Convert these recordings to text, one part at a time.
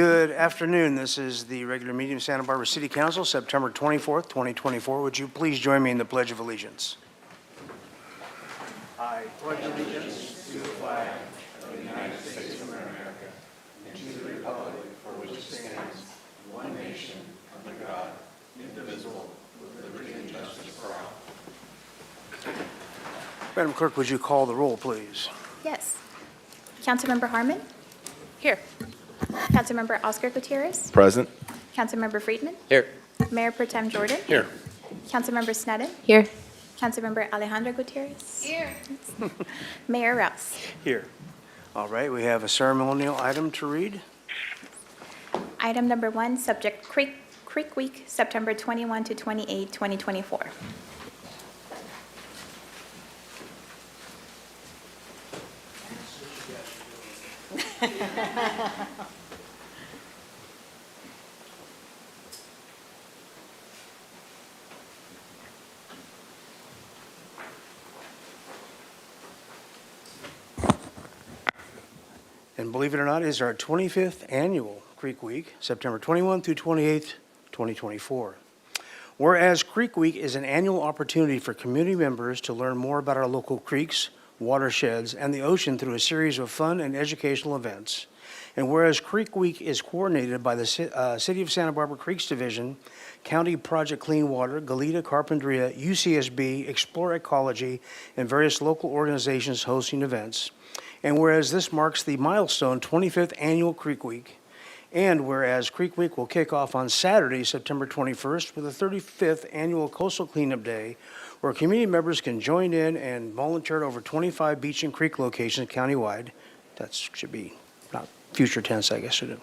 Good afternoon. This is the regular meeting of Santa Barbara City Council, September 24th, 2024. Would you please join me in the Pledge of Allegiance? I pledge allegiance to the flag of the United States of America and to the republic for which it stands, one nation, under God, indivisible, with liberty and justice for all. Madam Clerk, would you call the roll, please? Yes. Councilmember Harmon? Here. Councilmember Oscar Gutierrez? Present. Councilmember Friedman? Here. Mayor Pro Tem Jordan? Here. Councilmember Sneddon? Here. Councilmember Alejandra Gutierrez? Here. Mayor Rouse? Here. All right, we have a ceremonial item to read. Item number 1, subject Creek Week, September 21 to 28, 2024. And believe it or not, it is our 25th annual Creek Week, September 21 through 28, 2024. Whereas Creek Week is an annual opportunity for community members to learn more about our local creeks, watersheds, and the ocean through a series of fun and educational events. And whereas Creek Week is coordinated by the City of Santa Barbara Creeks Division, County Project Clean Water, Goleta, Carpinteria, UCSB, Explore Ecology, and various local organizations hosting events. And whereas this marks the milestone 25th annual Creek Week, and whereas Creek Week will kick off on Saturday, September 21st, with the 35th annual Coastal Cleanup Day, where community members can join in and volunteer at over 25 beach and creek locations countywide. That should be not future tense, I guess, should it?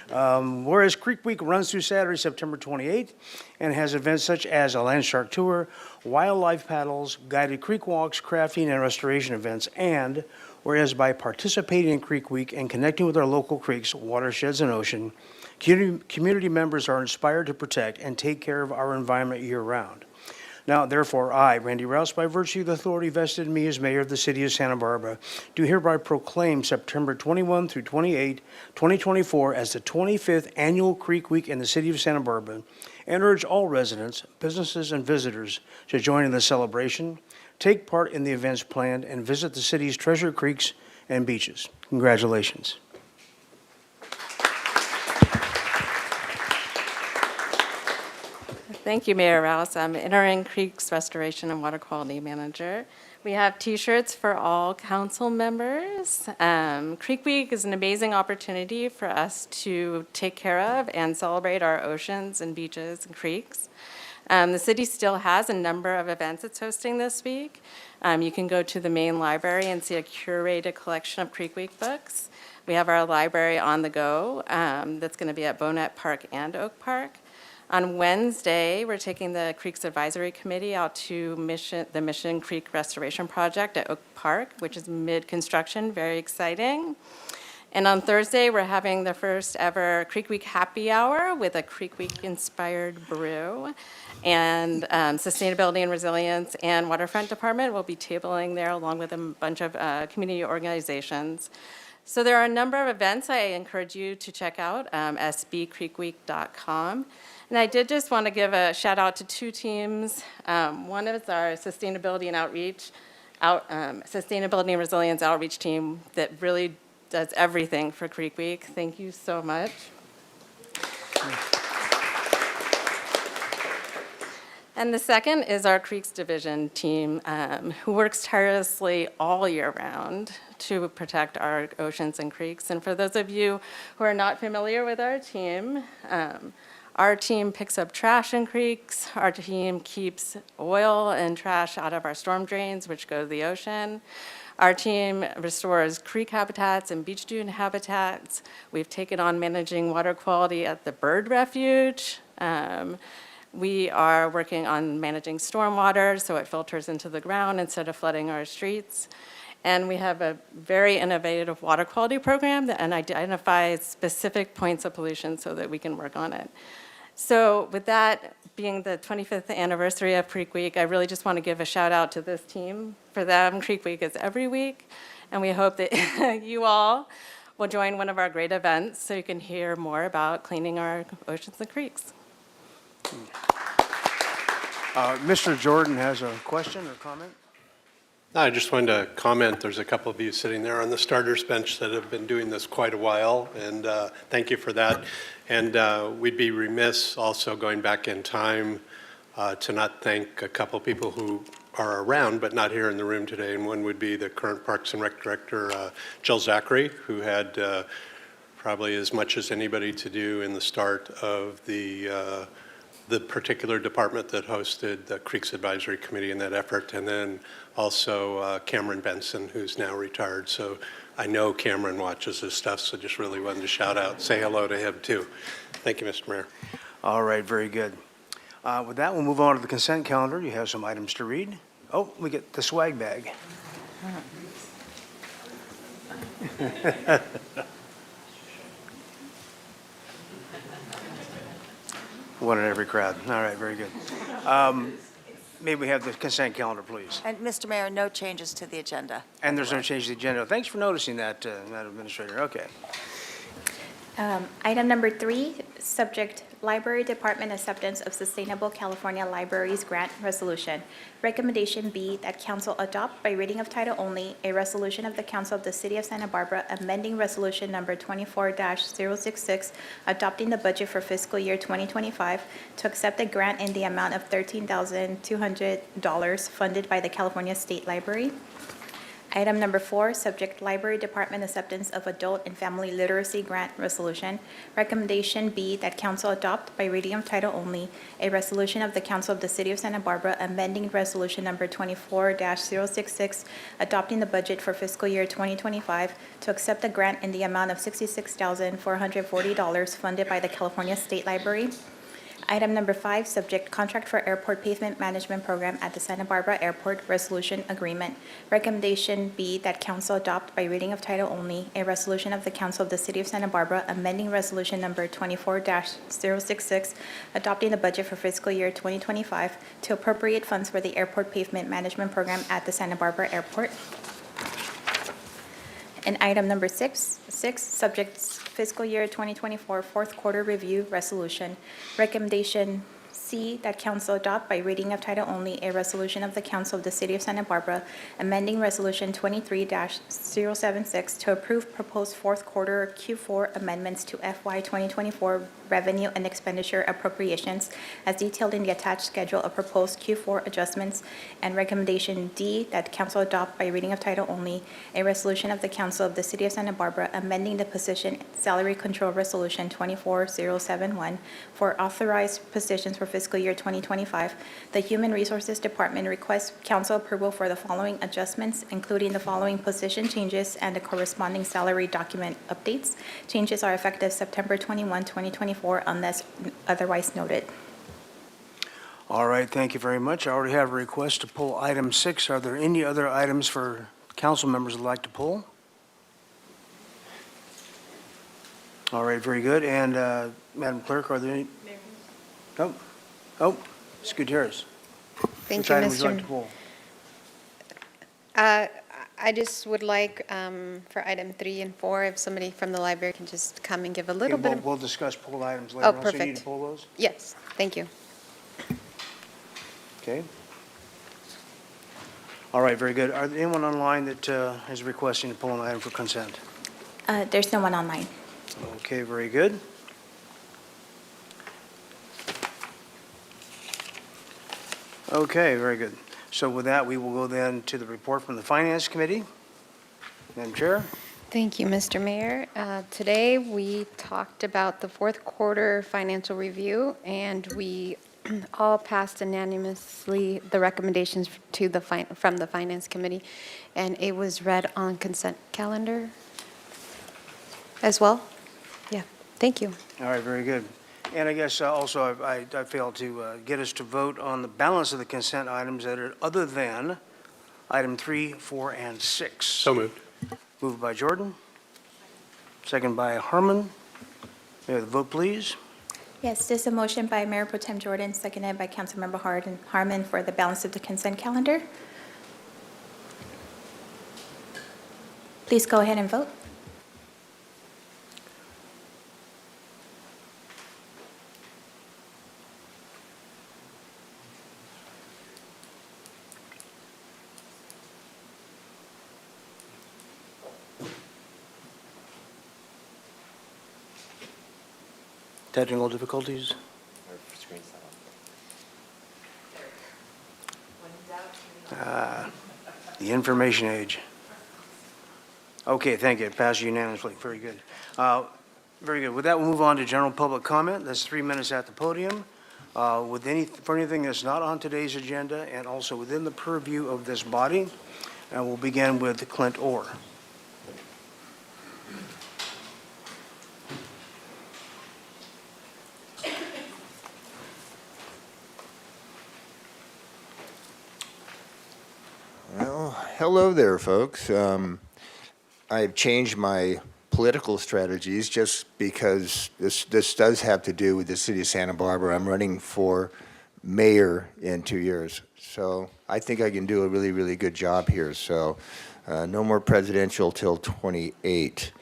Whereas Creek Week runs through Saturday, September 28th, and has events such as a land shark tour, wildlife paddles, guided creek walks, crafting, and restoration events, and whereas by participating in Creek Week and connecting with our local creeks, watersheds, and ocean, community members are inspired to protect and take care of our environment year-round. Now, therefore, I, Randy Rouse, by virtue of the authority vested in me as mayor of the city of Santa Barbara, do hereby proclaim September 21 through 28, 2024 as the 25th annual Creek Week in the city of Santa Barbara, and urge all residents, businesses, and visitors to join in the celebration, take part in the events planned, and visit the city's treasure creeks and beaches. Congratulations. Thank you, Mayor Rouse. I'm Entering Creeks Restoration and Water Quality Manager. We have T-shirts for all council members. Creek Week is an amazing opportunity for us to take care of and celebrate our oceans and beaches and creeks. The city still has a number of events it's hosting this week. You can go to the main library and see a curated collection of Creek Week books. We have our library on the go that's going to be at Bonet Park and Oak Park. On Wednesday, we're taking the Creeks Advisory Committee out to the Mission Creek Restoration Project at Oak Park, which is mid-construction, very exciting. And on Thursday, we're having the first ever Creek Week happy hour with a Creek Week inspired brew. And Sustainability and Resilience and Waterfront Department will be tabling there along with a bunch of community organizations. So there are a number of events I encourage you to check out, sbcreekweek.com. And I did just want to give a shout out to two teams. One is our Sustainability and Resilience Outreach team that really does everything for Creek Week. Thank you so much. And the second is our Creeks Division team, who works tirelessly all year round to protect our oceans and creeks. And for those of you who are not familiar with our team picks up trash in creeks. Our team keeps oil and trash out of our storm drains, which go to the ocean. Our team restores creek habitats and beach dune habitats. We've taken on managing water quality at the bird refuge. We are working on managing stormwater so it filters into the ground instead of flooding our streets. And we have a very innovative water quality program that identifies specific points of pollution so that we can work on it. So with that being the 25th anniversary of Creek Week, I really just want to give a shout out to this team. For them, Creek Week is every week, and we hope that you all will join one of our great events so you can hear more about cleaning our oceans and creeks. Mr. Jordan has a question or comment? I just wanted to comment, there's a couple of you sitting there on the starters bench that have been doing this quite a while, and thank you for that. And we'd be remiss also going back in time to not thank a couple of people who are around but not here in the room today, and one would be the current Parks and Rec Director, Jill Zachary, who had probably as much as anybody to do in the start of the particular department that hosted the Creeks Advisory Committee in that effort, and then also Cameron Benson, who's now retired. So I know Cameron watches this stuff, so just really wanted to shout out, say hello to him too. Thank you, Mr. Mayor. All right, very good. With that, we'll move on to the consent calendar. You have some items to read. Oh, we get the swag bag. One in every crowd. All right, very good. May we have the consent calendar, please? And Mr. Mayor, no changes to the agenda. And there's no change to the agenda. Thanks for noticing that, Madam Administrator. Okay. Item number 3, subject Library Department Acceptance of Sustainable California Libraries Grant Resolution. Recommendation B, that council adopt by reading of title only a resolution of the Council of the City of Santa Barbara amending resolution number 24-066, adopting the budget for fiscal year 2025 to accept a grant in the amount of $13,200 funded by the California State Library. Item number 4, subject Library Department Acceptance of Adult and Family Literacy Grant Resolution. Recommendation B, that council adopt by reading of title only a resolution of the Council of the City of Santa Barbara amending resolution number 24-066, adopting the budget for fiscal year 2025 to accept a grant in the amount of $66,440 funded by the California State Library. Item number 5, subject Contract for Airport Pavement Management Program at the Santa Barbara Airport Resolution Agreement. Recommendation B, that council adopt by reading of title only a resolution of the Council of the City of Santa Barbara amending resolution number 24-066, adopting the budget for fiscal year 2025 to appropriate funds for the Airport Pavement Management Program at the Santa Barbara Airport. And item number 6, subject fiscal year 2024 fourth quarter review resolution. Recommendation C, that council adopt by reading of title only a resolution of the Council of the City of Santa Barbara amending resolution 23-076 to approve proposed fourth quarter Q4 amendments to FY 2024 revenue and expenditure appropriations as detailed in the attached schedule of proposed Q4 adjustments. And recommendation D, that council adopt by reading of title only a resolution of the Council of the City of Santa Barbara amending the position salary control resolution 24071 for authorized positions for fiscal year 2025. The Human Resources Department requests council approval for the following adjustments, including the following position changes and the corresponding salary document updates. Changes are effective September 21, 2024, unless otherwise noted. All right, thank you very much. I already have a request to pull item 6. Are there any other items for council members who'd like to pull? All right, very good. And Madam Clerk, are there any? Oh, Ms. Gutierrez. Thank Which you, item would you like to Mr. pull? I just would like for item 3 and 4, if somebody from the library can just come and give a little Okay, bit of. we'll discuss pulled items later on. So you need perfect. to pull those? Yes, thank you. Okay. All right, very good. Are there anyone online that is requesting to pull an item for consent? There's no one online. Okay, very good. Okay, very good. So with that, we will go then to the report from the Finance Committee. Madam Chair? Thank you, Mr. Mayor. Today, we talked about the fourth quarter financial review, and we all passed unanimously the recommendations to from the Finance Committee, and it was read on consent calendar as well. Yeah, thank you. All right, very good. And I guess also I failed to get us to vote on the balance of the consent items that are other than item 3, 4, and 6. So moved. Moved by Jordan. Second by Harmon. May I have the vote, please? Yes, this is a motion by Mayor Pro Tem Jordan, seconded by Councilmember Harmon for the balance of the consent calendar. Please go ahead and vote. Technical difficulties? The information age. Okay, thank you. It passed unanimously. Very good. Very good. With that, we'll move on to general public comment. That's 3 minutes at the podium. For anything that's not on today's agenda and also within the purview of this body. And we'll begin with Clint Orr. Well, hello there, folks. I've changed my political strategies just because this does have to do with the city of Santa Barbara. I'm running for mayor in 2 years, so I think I can do a really, really good job here. So no more presidential till 28.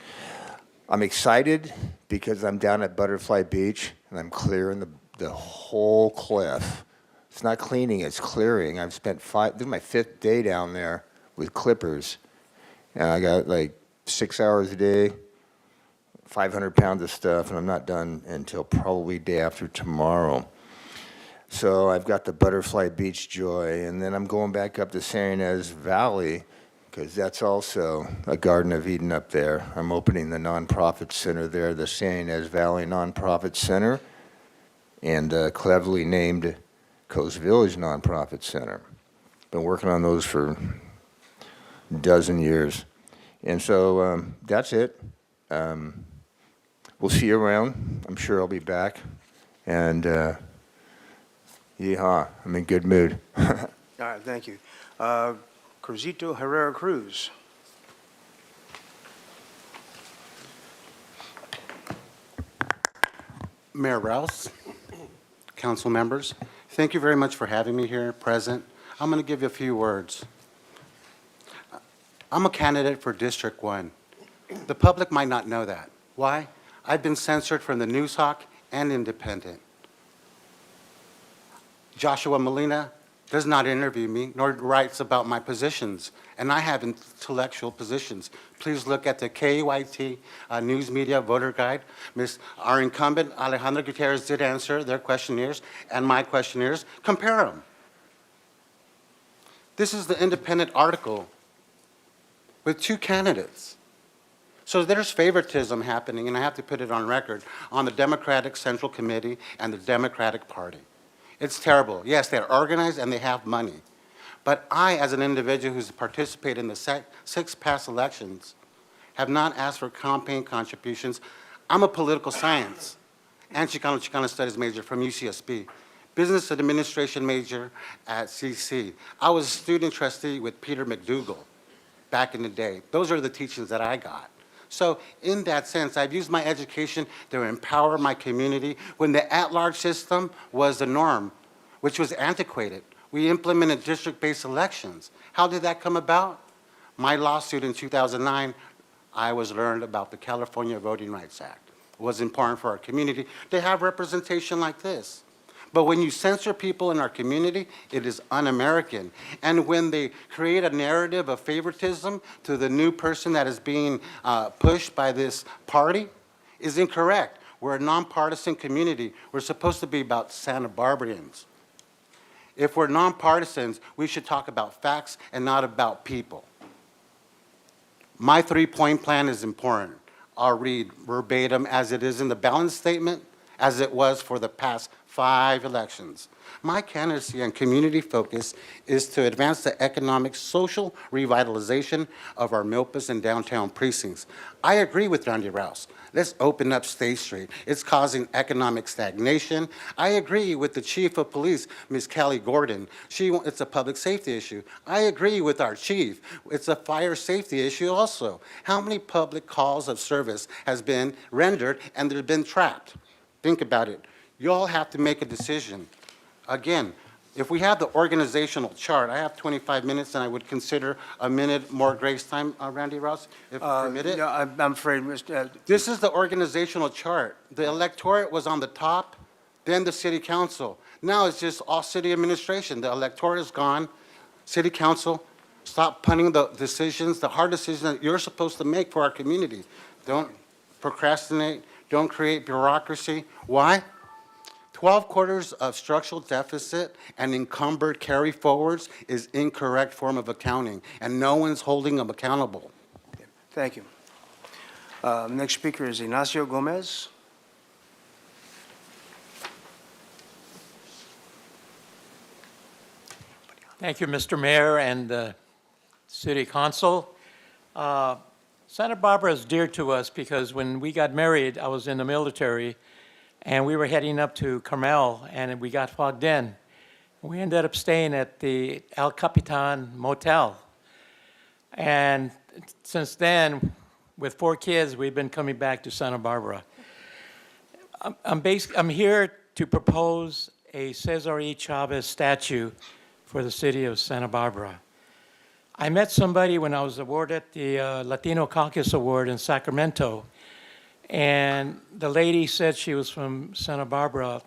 I'm excited because I'm down at Butterfly Beach and I'm clearing the whole cliff. It's not cleaning, it's clearing. I've spent this is my 5th day down there with clippers. And I got like 6 hours a day, 500 pounds of stuff, and I'm not done until probably day after tomorrow. So I've got the Butterfly Beach joy, and then I'm going back up to San Ynez Valley, because that's also a Garden of Eden up there. I'm opening the nonprofit center there, the San Ynez Valley Nonprofit Center, and cleverly named Coast Village Nonprofit Center. Been working on those for a dozen years. And so that's it. We'll see you around. I'm sure I'll be back. And yeehaw, I'm in good mood. All right, thank you. Cruzito Herrera Cruz. Mayor Rouse, council members, thank you very much for having me here present. I'm going to give you a few words. I'm a candidate for District 1. The public might not know that. Why? I've been censored from the News Hawk and Independent. Joshua Molina does not interview me nor writes about my positions, and I have intellectual positions. Please look at the KYT News Media Voter Guide. Our incumbent, Alejandro Gutierrez, did answer their questionnaires and my questionnaires. Compare them. This is the Independent article with 2 candidates. So there's favoritism happening, and I have to put it on record, on the Democratic Central Committee and the Democratic Party. It's terrible. Yes, they're organized and they have money. But I, as an individual who's participated in the 6 past elections, have not asked for campaign contributions. I'm a political science and Chicano studies major from UCSB, business administration major at CC. I was a student trustee with Peter McDougall back in the day. Those are the teachings that I got. So in that sense, I've used my education to empower my community when the at-large system was the norm, which was antiquated. We implemented district-based elections. How did that come about? My lawsuit in 2009, I learned about the California Voting Rights Act. It was important for our community to have representation like this. But when you censor people in our community, it is un-American. And when they create a narrative of favoritism to the new person that is being pushed by this party, is incorrect. We're a nonpartisan community. We're supposed to be about Santa Barbarians. If we're nonpartisans, we should talk about facts and not about people. My 3-point plan is important. I'll read verbatim as it is in the balance statement, as it was for the past 5 elections. My candidacy and community focus is to advance the economic, social revitalization of our Milpas and downtown precincts. I agree with Randy Rouse. Let's open up State Street. It's causing economic stagnation. I agree with the chief of police, Ms. Kelly Gordon. It's a public safety issue. I agree with our chief. It's a fire safety issue also. How many public calls of service has been rendered and they've been trapped? Think about it. You all have to make a decision. Again, if we have the organizational chart, I have 25 minutes, and I would consider a minute more grace time, Randy Rouse, if permitted. No, I'm afraid, Mr. This is the organizational chart. The electorate was on the top, then the city council. Now it's just all city administration. The electorate is gone. City council, stop punting the decisions, the hard decisions that you're supposed to make for our community. Don't procrastinate. Don't create bureaucracy. Why? 12 quarters of structural deficit and encumbered carry forwards is incorrect form of accounting, and no one's holding them accountable. Thank you. Next speaker is Ignacio Gomez. Thank you, Mr. Mayor and the City Council. Santa Barbara is dear to us because when we got married, I was in the military, and we were heading up to Carmel, and we got fogged in. We ended up staying at the El Capitan Motel. And since then, with 4 kids, we've been coming back to Santa Barbara. I'm here to propose a Cesar E. Chavez statue for the city of Santa Barbara. I met somebody when I was awarded the Latino Caucus Award in Sacramento, and the lady said she was from Santa Barbara.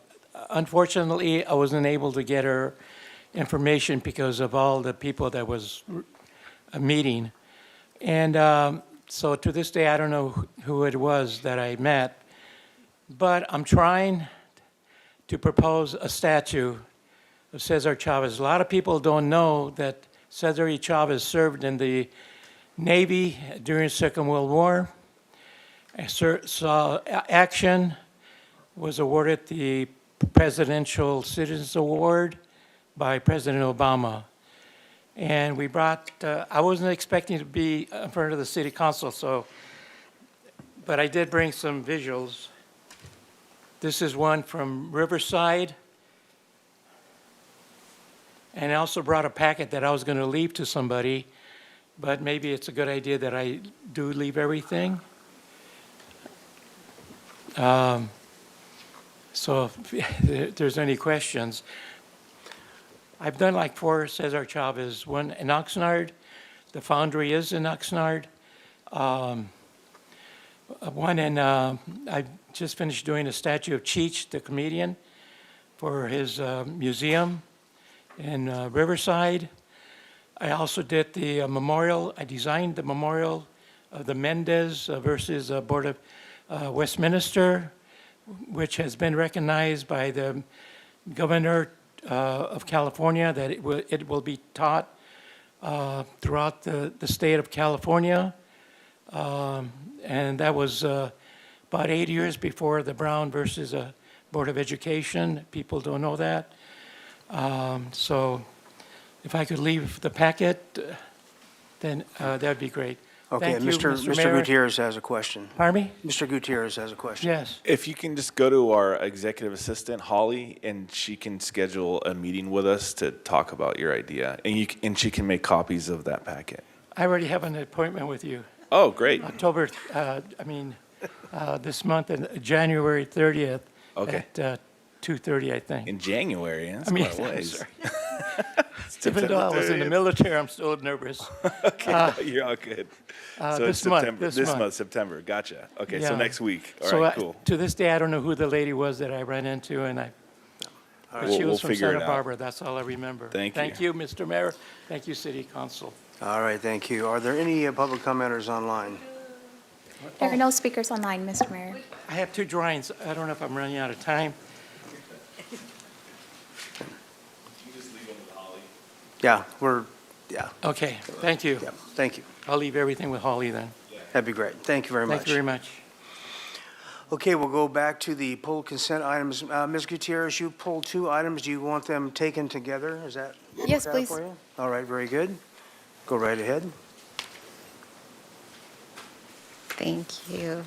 Unfortunately, I wasn't able to get her information because of all the people that was meeting. And so to this day, I don't know who it was that I met, but I'm trying to propose a statue of Cesar Chavez. A lot of people don't know that Cesar E. Chavez served in the Navy during the Second World War. Saw action, was awarded the Presidential Citizens Award by President Obama. And we brought, I wasn't expecting to be in front of the City Council, but I did bring some visuals. This is one from Riverside. And I also brought a packet that I was going to leave to somebody, but maybe it's a good idea that I do leave everything. So if there's any questions. I've done like 4 Cesar Chavez, one in Oxnard. The foundry is in Oxnard. One in, I just finished doing a statue of Cheech, the comedian, for his museum in Riverside. I also did the memorial. I designed the memorial of the Mendez versus Board of Westminster, which has been recognized by the governor of California that it will be taught throughout the state of California. And that was about 8 years before the Brown versus Board of Education. People don't know that. So if I could leave the packet, then that'd be great. Okay, Thank you, Mr. Mayor. Gutierrez has a question. Pardon me? Mr. Gutierrez has a question. Yes. If you can just go to our executive assistant, Holly, and she can schedule a meeting with us to talk about your idea, and she can make copies of that packet. I already have an appointment with you. Oh, great. October, this month, January 30th. Okay. At 2:30, I think. In January, that's I mean, quite a I'm ways. sorry. Even though I was in the military, I'm still nervous. Okay, you're all good. So this it's September. month, this month. September. Gotcha. Okay, so Yeah. next week. All So right, cool. to this day, I don't know who the lady was that I ran into, but she We'll was from figure it Santa out. Barbara. That's all I remember. Thank you, Mr. Mayor. Thank you, City Council. All right, thank you. Are there any public commenters online? There are no speakers online, Mr. Mayor. I have 2 drawings. I don't know if I'm running out of time. Yeah, Okay, thank you. yeah, thank you. I'll leave everything with Holly then. That'd be great. Thank you very much. Thank you very much. Okay, we'll go back to the pulled consent items. Ms. Gutierrez, you pulled 2 items. Do you want them taken together? Is that? Yes, work out please. for you? All right, very good. Go right ahead. Thank you.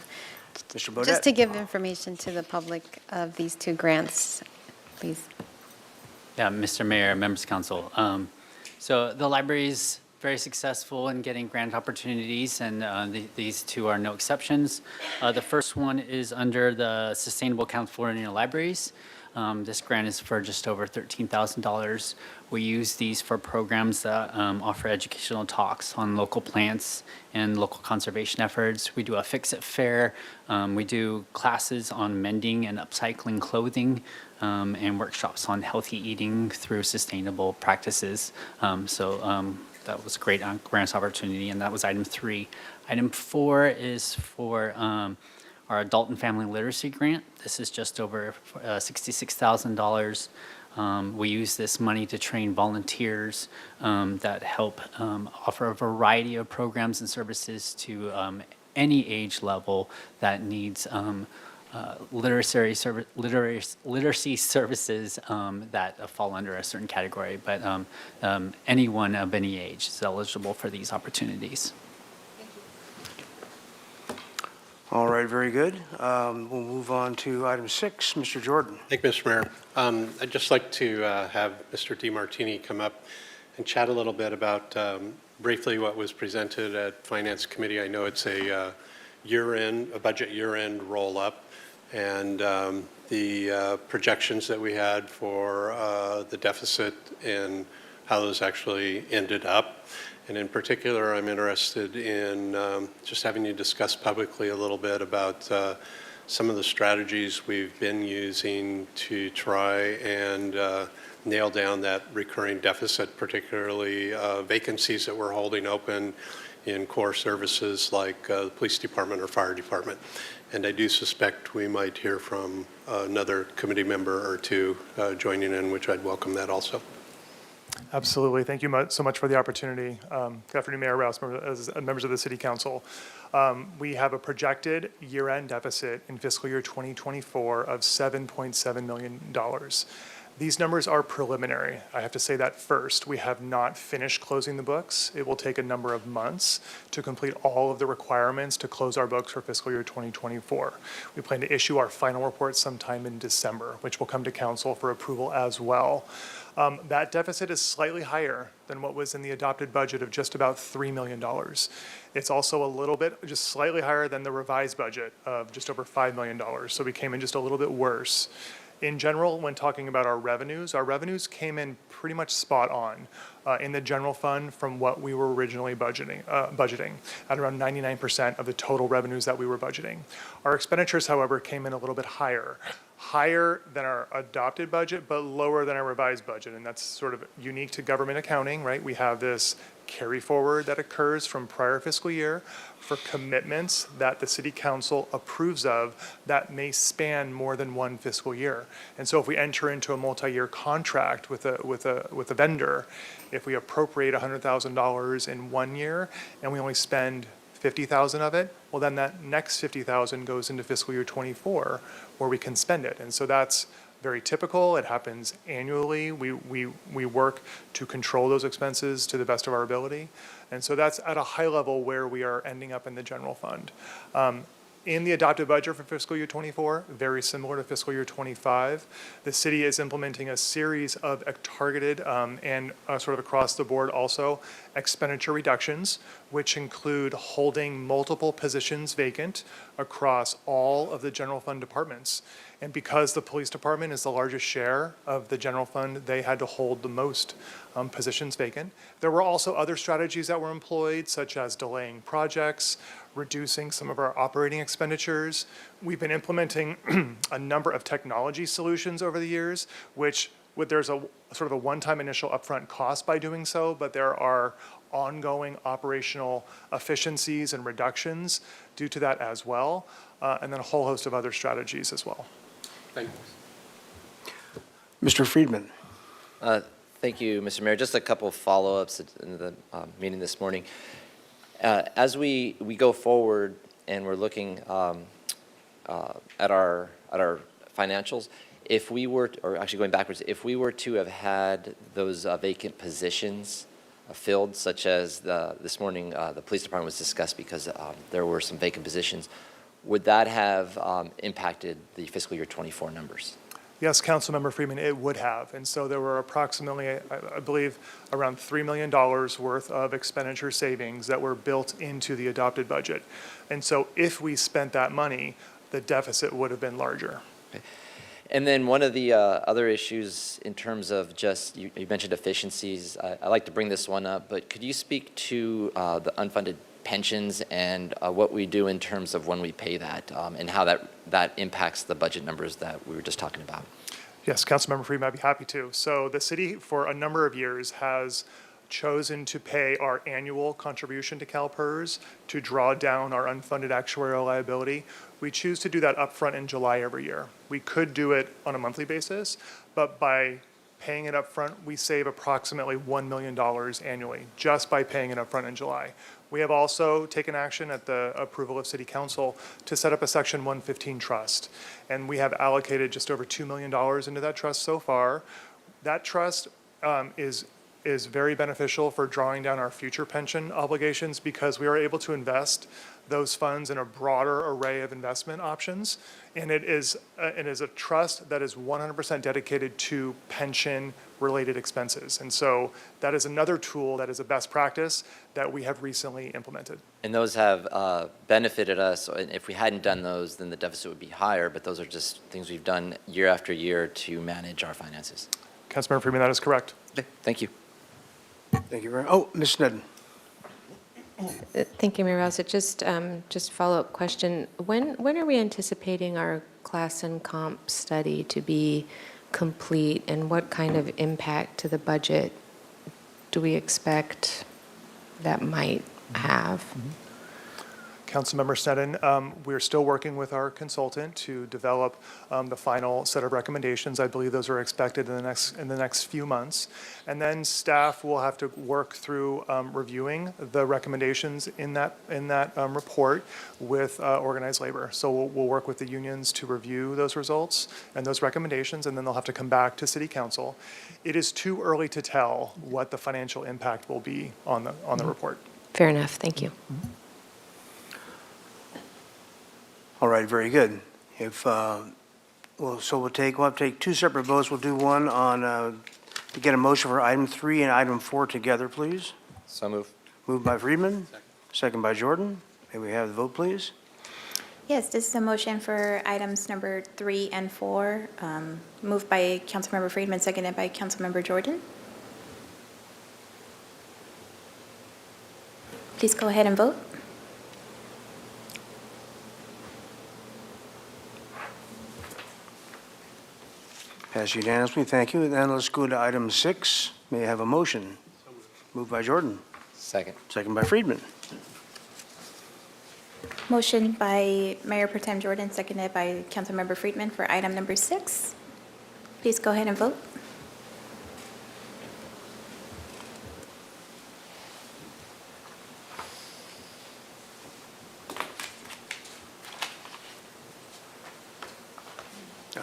Mr. Bodett? Just to give information to the public of these 2 grants, please. Yeah, Mr. Mayor, members of council. So the library is very successful in getting grant opportunities, and these 2 are no exceptions. The first one is under the Sustainable California Libraries. This grant is for just over $13,000. We use these for programs that offer educational talks on local plants and local conservation efforts. We do a fix-it fair. We do classes on mending and upcycling clothing, and workshops on healthy eating through sustainable practices. That was a great grant opportunity, and that was item 3. Item 4 is for our adult and family literacy grant. This is just over $66,000. We use this money to train volunteers that help offer a variety of programs and services to any age level that needs literacy services that fall under a certain category. But anyone of any age is eligible for these opportunities. All right, very good. We'll move on to item 6. Mr. Jordan. Thank you, Mr. Mayor. I'd just like to have Mr. DeMartini come up and chat a little bit about briefly what was presented at Finance Committee. I know it's a budget year-end roll-up, and the projections that we had for the deficit and how those actually ended up. And in particular, I'm interested in just having you discuss publicly a little bit about some of the strategies we've been using to try and nail down that recurring deficit, particularly vacancies that we're holding open in core services like the police department or fire department. And I do suspect we might hear from another committee member or two joining in, which I'd welcome that also. Absolutely. Thank you so much for the opportunity. Good afternoon, Mayor Rouse, members of the City Council. We have a projected year-end deficit in fiscal year 2024 of $7.7 million. These numbers are preliminary. I have to say that first. We have not finished closing the books. It will take a number of months to complete all of the requirements to close our books for fiscal year 2024. We plan to issue our final report sometime in December, which will come to council for approval as well. That deficit is slightly higher than what was in the adopted budget of just about $3 million. It's also a little bit, just slightly higher than the revised budget of just over $5 million. So we came in just a little bit worse. In general, when talking about our revenues came in pretty much spot on in the general fund from what we were originally budgeting at around 99% of the total revenues that we were budgeting. Our expenditures, however, came in a little bit higher than our adopted budget, but lower than our revised budget. And that's sort of unique to government accounting, right? We have this carry forward that occurs from prior fiscal year for commitments that the City Council approves of that may span more than one fiscal year. And so if we enter into a multi-year contract with a vendor, if we appropriate $100,000 in 1 year and we only spend $50,000 of it, well, then that next $50,000 goes into fiscal year 24 where we can spend it. And so that's very typical. It happens annually. We work to control those expenses to the best of our ability. And so that's at a high level where we are ending up in the general fund. In the adopted budget for fiscal year 24, very similar to fiscal year 25, the city is implementing a series of targeted and sort of across the board also expenditure reductions, which include holding multiple positions vacant across all of the general fund departments. And because the police department is the largest share of the general fund, they had to hold the most positions vacant. There were also other strategies that were employed, such as delaying projects, reducing some of our operating expenditures. We've been implementing a number of technology solutions over the years, which there's a sort of a one-time initial upfront cost by doing so, but there are ongoing operational efficiencies and reductions due to that as well, and then a whole host of other strategies as well. Thank you. Mr. Friedman. Thank you, Mr. Mayor. Just a couple of follow-ups in the meeting this morning. As we go forward and we're looking at our financials, if we were, or actually going backwards, if we were to have had those vacant positions filled, such as this morning the police department was discussed because there were some vacant positions, would that have impacted the fiscal year 24 numbers? Yes, Councilmember Freeman, it would have. And so there were approximately, I believe, around $3 million worth of expenditure savings that were built into the adopted budget. And so if we spent that money, the deficit would have been larger. Okay. And then one of the other issues in terms of just, you mentioned efficiencies. I like to bring this one up, but could you speak to the unfunded pensions and what we do in terms of when we pay that and how that impacts the budget numbers that we were just talking about? Yes, Councilmember Freeman, I'd be happy to. So the city for a number of years has chosen to pay our annual contribution to CalPERS to draw down our unfunded actuarial liability. We choose to do that upfront in July every year. We could do it on a monthly basis, but by paying it upfront, we save approximately $1 million annually just by paying it upfront in July. We have also taken action at the approval of City Council to set up a Section 115 trust. And we have allocated just over $2 million into that trust so far. That trust is very beneficial for drawing down our future pension obligations because we are able to invest those funds in a broader array of investment options. And it is a trust that is 100% dedicated to pension-related expenses. And so that is another tool that is a best practice that we have recently implemented. And those have benefited us. And if we hadn't done those, then the deficit would be higher, but those are just things we've done year after year to manage our finances. Councilmember Freeman, that is correct. Okay, thank you. Thank you very much. Oh, Ms. Sneddon. Thank you, Mayor Rouse. Just follow-up question. When are we anticipating our class and comp study to be complete, and what kind of impact to the budget do we expect that might have? Councilmember Sneddon, we're still working with our consultant to develop the final set of recommendations. I believe those are expected in the next few months. And then staff will have to work through reviewing the recommendations in that report with organized labor. So we'll work with the unions to review those results and those recommendations, and then they'll have to come back to City Council. It is too early to tell what the financial impact will be on the report. Fair enough. Thank you. All right, very good. If, we'll have to take two separate votes. We'll do one on, to get a motion for item 3 and item 4 together, please. So move. Moved by Friedman, second by Jordan. May we have the vote, please? Yes, this is a motion for items number 3 and 4, moved by Councilmember Friedman, seconded by Councilmember Jordan. Please go ahead and vote. Passed unanimously, thank you. Then let's go to item 6. May I have a motion? Moved by Jordan, Second. second by Friedman. Motion by Mayor Pro Tem Jordan, seconded by Councilmember Friedman for item number 6. Please go ahead and vote.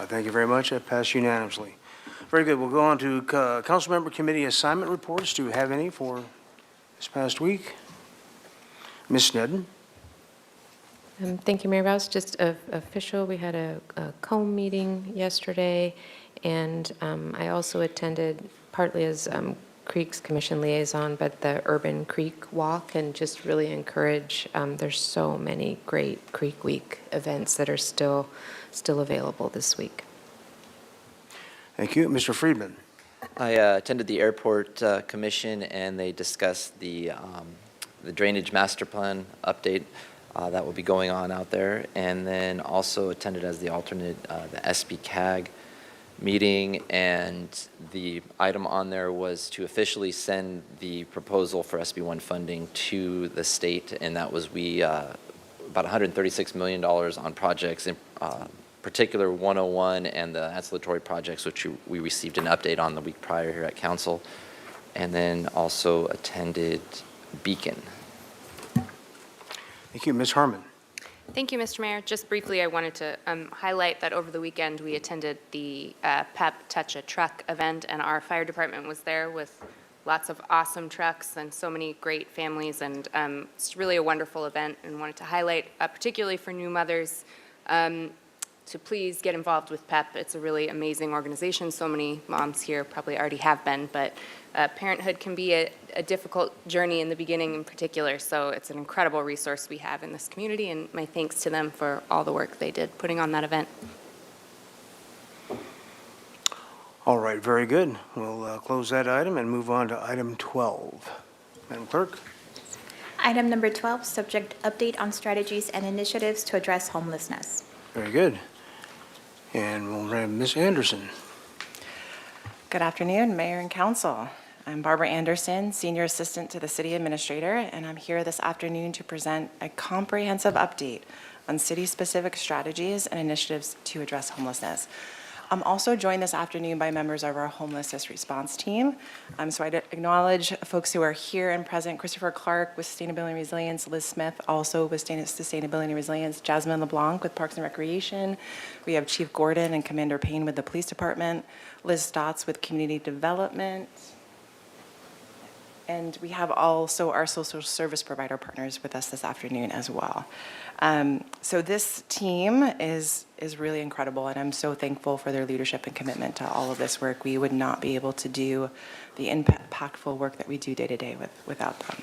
Thank you very much. That passed unanimously. Very good. We'll go on to Councilmember Committee assignment reports. Do we have any for this past week? Ms. Sneddon? Thank you, Mayor Rouse. Just official, we had a COMB meeting yesterday, and I also attended partly as Creeks Commission liaison, but the Urban Creek Walk, and just really encourage, there's so many great Creek Week events that are still available this week. Thank you. Mr. Friedman? I attended the Airport Commission, and they discussed the drainage master plan update that will be going on out there, and then also attended as the alternate the SB CAG meeting, and the item on there was to officially send the proposal for SB1 funding to the state, and that was about $136 million on projects, in particular 101 and the ancillary projects, which we received an update on the week prior here at council, and then also attended Beacon. Thank you. Ms. Harmon? Thank you, Mr. Mayor. Just briefly, I wanted to highlight that over the weekend, we attended the PEP Touch a Truck event, and our fire department was there with lots of awesome trucks and so many great families, and it's really a wonderful event, and wanted to highlight, particularly for new mothers, to please get involved with PEP. It's a really amazing organization. So many moms here probably already have been, but parenthood can be a difficult journey in the beginning in particular, so it's an incredible resource we have in this community, and my thanks to them for all the work they did putting on that event. All right, very good. We'll close that item and move on to item 12. Madam Clerk? Item number 12, subject update on strategies and initiatives to address homelessness. Very good. And we'll have Ms. Anderson. Good afternoon, Mayor and Council. I'm Barbara Anderson, Senior Assistant to the City Administrator, and I'm here this afternoon to present a comprehensive update on city-specific strategies and initiatives to address homelessness. I'm also joined this afternoon by members of our homelessness response team. So I'd acknowledge folks who are here and present: Christopher Clark with Sustainability and Resilience, Liz Smith also with Sustainability and Resilience, Jasmine LeBlanc with Parks and Recreation. We have Chief Gordon and Commander Payne with the Police Department, Liz Stotts with Community Development, and we have also our social service provider partners with us this afternoon as well. So this team is really incredible, and I'm so thankful for their leadership and commitment to all of this work. We would not be able to do the impactful work that we do day to day without them.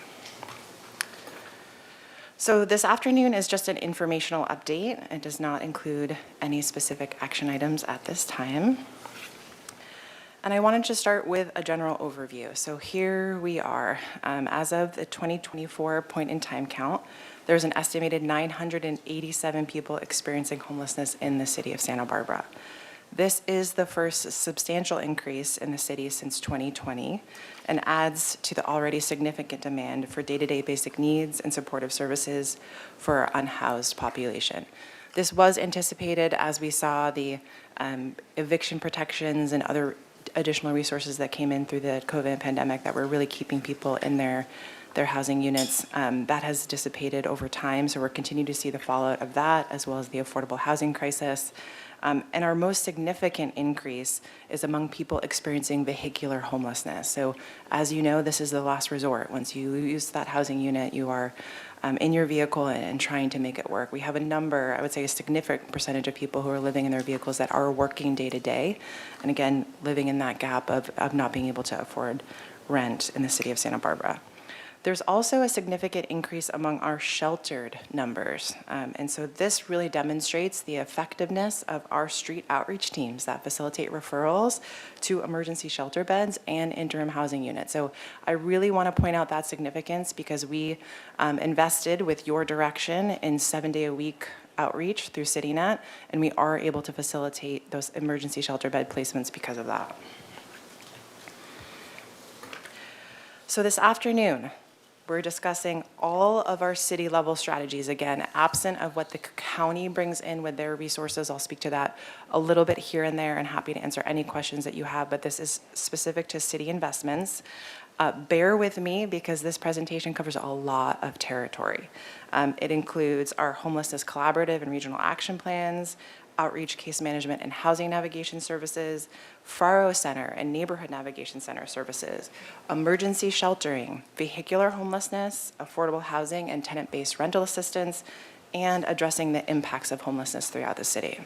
So this afternoon is just an informational update. It does not include any specific action items at this time. And I wanted to start with a general overview. So here we are. As of the 2024 point in time count, there's an estimated 987 people experiencing homelessness in the city of Santa Barbara. This is the first substantial increase in the city since 2020 and adds to the already significant demand for day-to-day basic needs and supportive services for our unhoused population. This was anticipated as we saw the eviction protections and other additional resources that came in through the COVID pandemic that were really keeping people in their housing units. That has dissipated over time, so we're continuing to see the fallout of that, as well as the affordable housing crisis. And our most significant increase is among people experiencing vehicular homelessness. So as you know, this is the last resort. Once you use that housing unit, you are in your vehicle and trying to make it work. We have a number, I would say a significant percentage of people who are living in their vehicles that are working day to day, and again, living in that gap of not being able to afford rent in the city of Santa Barbara. There's also a significant increase among our sheltered numbers. And so this really demonstrates the effectiveness of our street outreach teams that facilitate referrals to emergency shelter beds and interim housing units. So I really want to point out that significance because we invested with your direction in 7-day-a-week outreach through CityNet, and we are able to facilitate those emergency shelter bed placements because of that. So this afternoon, we're discussing all of our city level strategies. Again, absent of what the county brings in with their resources. I'll speak to that a little bit here and there and happy to answer any questions that you have, but this is specific to city investments. Bear with me because this presentation covers a lot of territory. It includes our homelessness collaborative and regional action plans, outreach, case management, and housing navigation services, Faro Center and Neighborhood Navigation Center services, emergency sheltering, vehicular homelessness, affordable housing and tenant-based rental assistance, and addressing the impacts of homelessness throughout the city.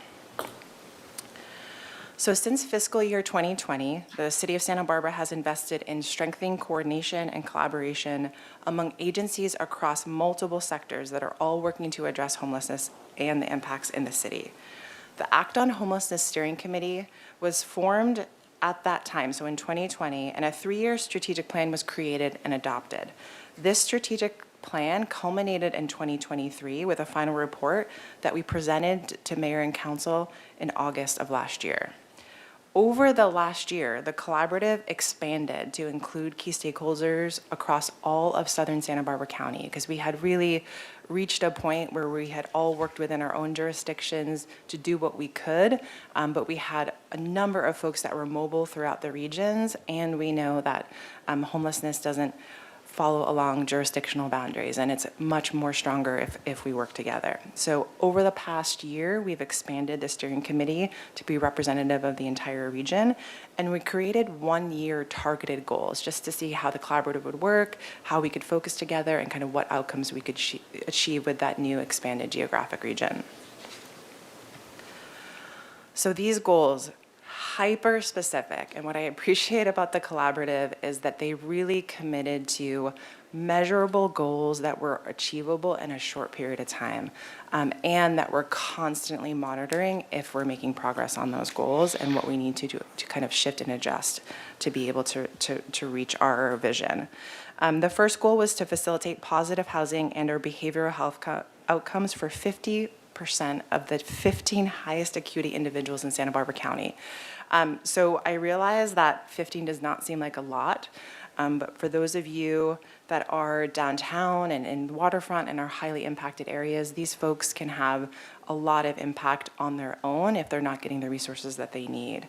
So since fiscal year 2020, the City of Santa Barbara has invested in strengthening coordination and collaboration among agencies across multiple sectors that are all working to address homelessness and the impacts in the city. The Act on Homelessness Steering Committee was formed at that time, so in 2020, and a 3-year strategic plan was created and adopted. This strategic plan culminated in 2023 with a final report that we presented to Mayor and Council in August of last year. Over the last year, the collaborative expanded to include key stakeholders across all of southern Santa Barbara County because we had really reached a point where we had all worked within our own jurisdictions to do what we could, but we had a number of folks that were mobile throughout the regions, and we know that homelessness doesn't follow along jurisdictional boundaries, and it's much more stronger if we work together. So over the past year, we've expanded the steering committee to be representative of the entire region, and we created 1-year targeted goals just to see how the collaborative would work, how we could focus together, and kind of what outcomes we could achieve with that new expanded geographic region. So these goals, hyper specific, and what I appreciate about the collaborative is that they really committed to measurable goals that were achievable in a short period of time, and that we're constantly monitoring if we're making progress on those goals and what we need to do to kind of shift and adjust to be able to reach our vision. The first goal was to facilitate positive housing and or behavioral health outcomes for 50% of the 15 highest acuity individuals in Santa Barbara County. So I realize that 15 does not seem like a lot, But for those of you that are downtown and in waterfront and are highly impacted areas, these folks can have a lot of impact on their own if they're not getting the resources that they need.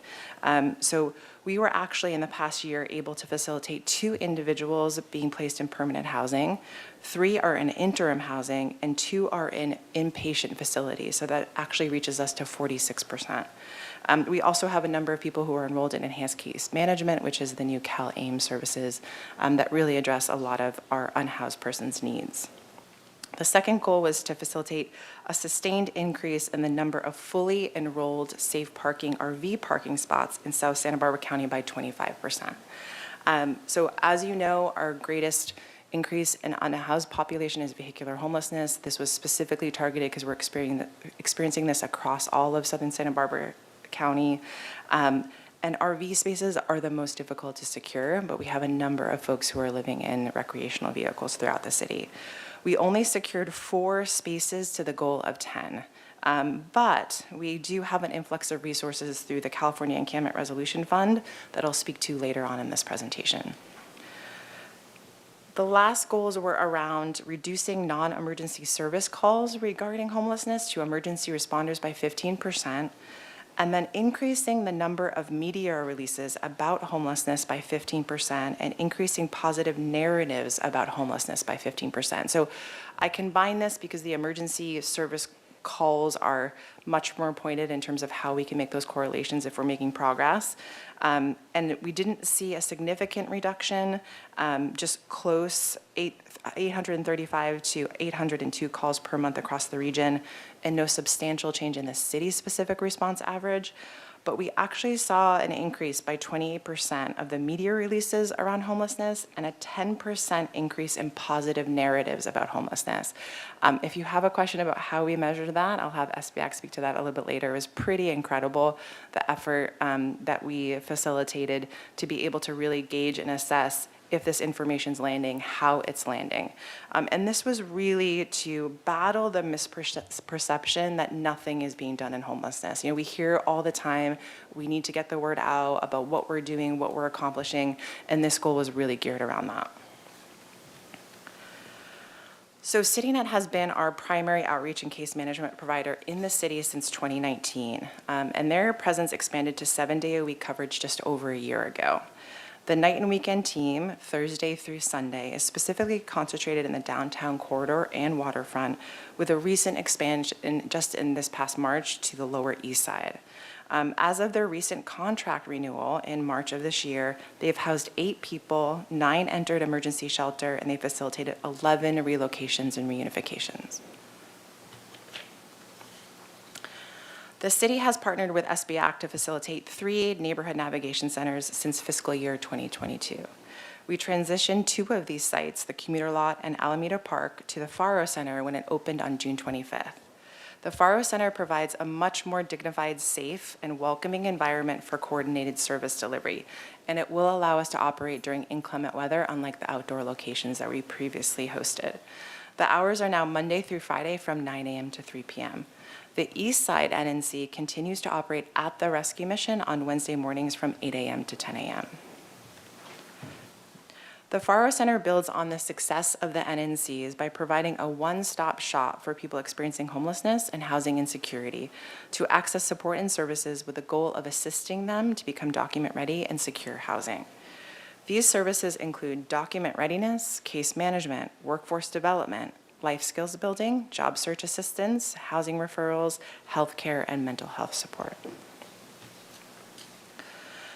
So we were actually in the past year able to facilitate 2 individuals being placed in permanent housing, 3 are in interim housing, and 2 are in inpatient facilities. So that actually reaches us to 46%. We also have a number of people who are enrolled in enhanced case management, which is the new CalAIM services that really address a lot of our unhoused persons' needs. The second goal was to facilitate a sustained increase in the number of fully enrolled safe parking RV parking spots in South Santa Barbara County by 25%. So as you know, our greatest increase in unhoused population is vehicular homelessness. This was specifically targeted because we're experiencing this across all of Southern Santa Barbara County. And RV spaces are the most difficult to secure, but we have a number of folks who are living in recreational vehicles throughout the city. We only secured 4 spaces to the goal of 10. But we do have an influx of resources through the California Encampment Resolution Fund that I'll speak to later on in this presentation. The last goals were around reducing non-emergency service calls regarding homelessness to emergency responders by 15%, and then increasing the number of media releases about homelessness by 15%, and increasing positive narratives about homelessness by 15%. So I combine this because the emergency service calls are much more pointed in terms of how we can make those correlations if we're making progress. And we didn't see a significant reduction, just close 835 to 802 calls per month across the region, and no substantial change in the city-specific response average. But we actually saw an increase by 28% of the media releases around homelessness and a 10% increase in positive narratives about homelessness. If you have a question about how we measured that, I'll have SBAC speak to that a little bit later. It was pretty incredible, the effort that we facilitated to be able to really gauge and assess if this information's landing, how it's landing. And this was really to battle the misperception that nothing is being done in homelessness. You know, we hear all the time, we need to get the word out about what we're doing, what we're accomplishing, and this goal was really geared around that. So CityNet has been our primary outreach and case management provider in the city since 2019, and their presence expanded to 7-day-a-week coverage just over a year ago. The night and weekend team, Thursday through Sunday, is specifically concentrated in the downtown corridor and waterfront, with a recent expansion just in this past March to the Lower East Side. As of their recent contract renewal in March of this year, they've housed 8 people, 9 entered emergency shelter, and they facilitated 11 relocations and reunifications. The city has partnered with SBAC to facilitate 3 neighborhood navigation centers since fiscal year 2022. We transitioned 2 of these sites, the Commuter Lot and Alameda Park, to the Faro Center when it opened on June 25th. The Faro Center provides a much more dignified, safe, and welcoming environment for coordinated service delivery, and it will allow us to operate during inclement weather, unlike the outdoor locations that we previously hosted. The hours are now Monday through Friday from 9 a.m. to 3 p.m. The East Side NNC continues to operate at the Rescue Mission on Wednesday mornings from 8 a.m. to 10 a.m. The Faro Center builds on the success of the NNCs by providing a one-stop shop for people experiencing homelessness and housing insecurity to access support and services with the goal of assisting them to become document-ready and secure housing. These services include document readiness, case management, workforce development, life skills building, job search assistance, housing referrals, healthcare, and mental health support.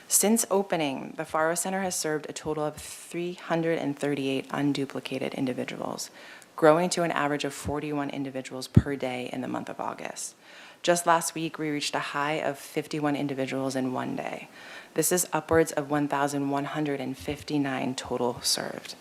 Since opening, the Faro Center has served a total of 338 unduplicated individuals, growing to an average of 41 individuals per day in the month of August. Just last week, we reached a high of 51 individuals in one day. This is upwards of 1,159 total served.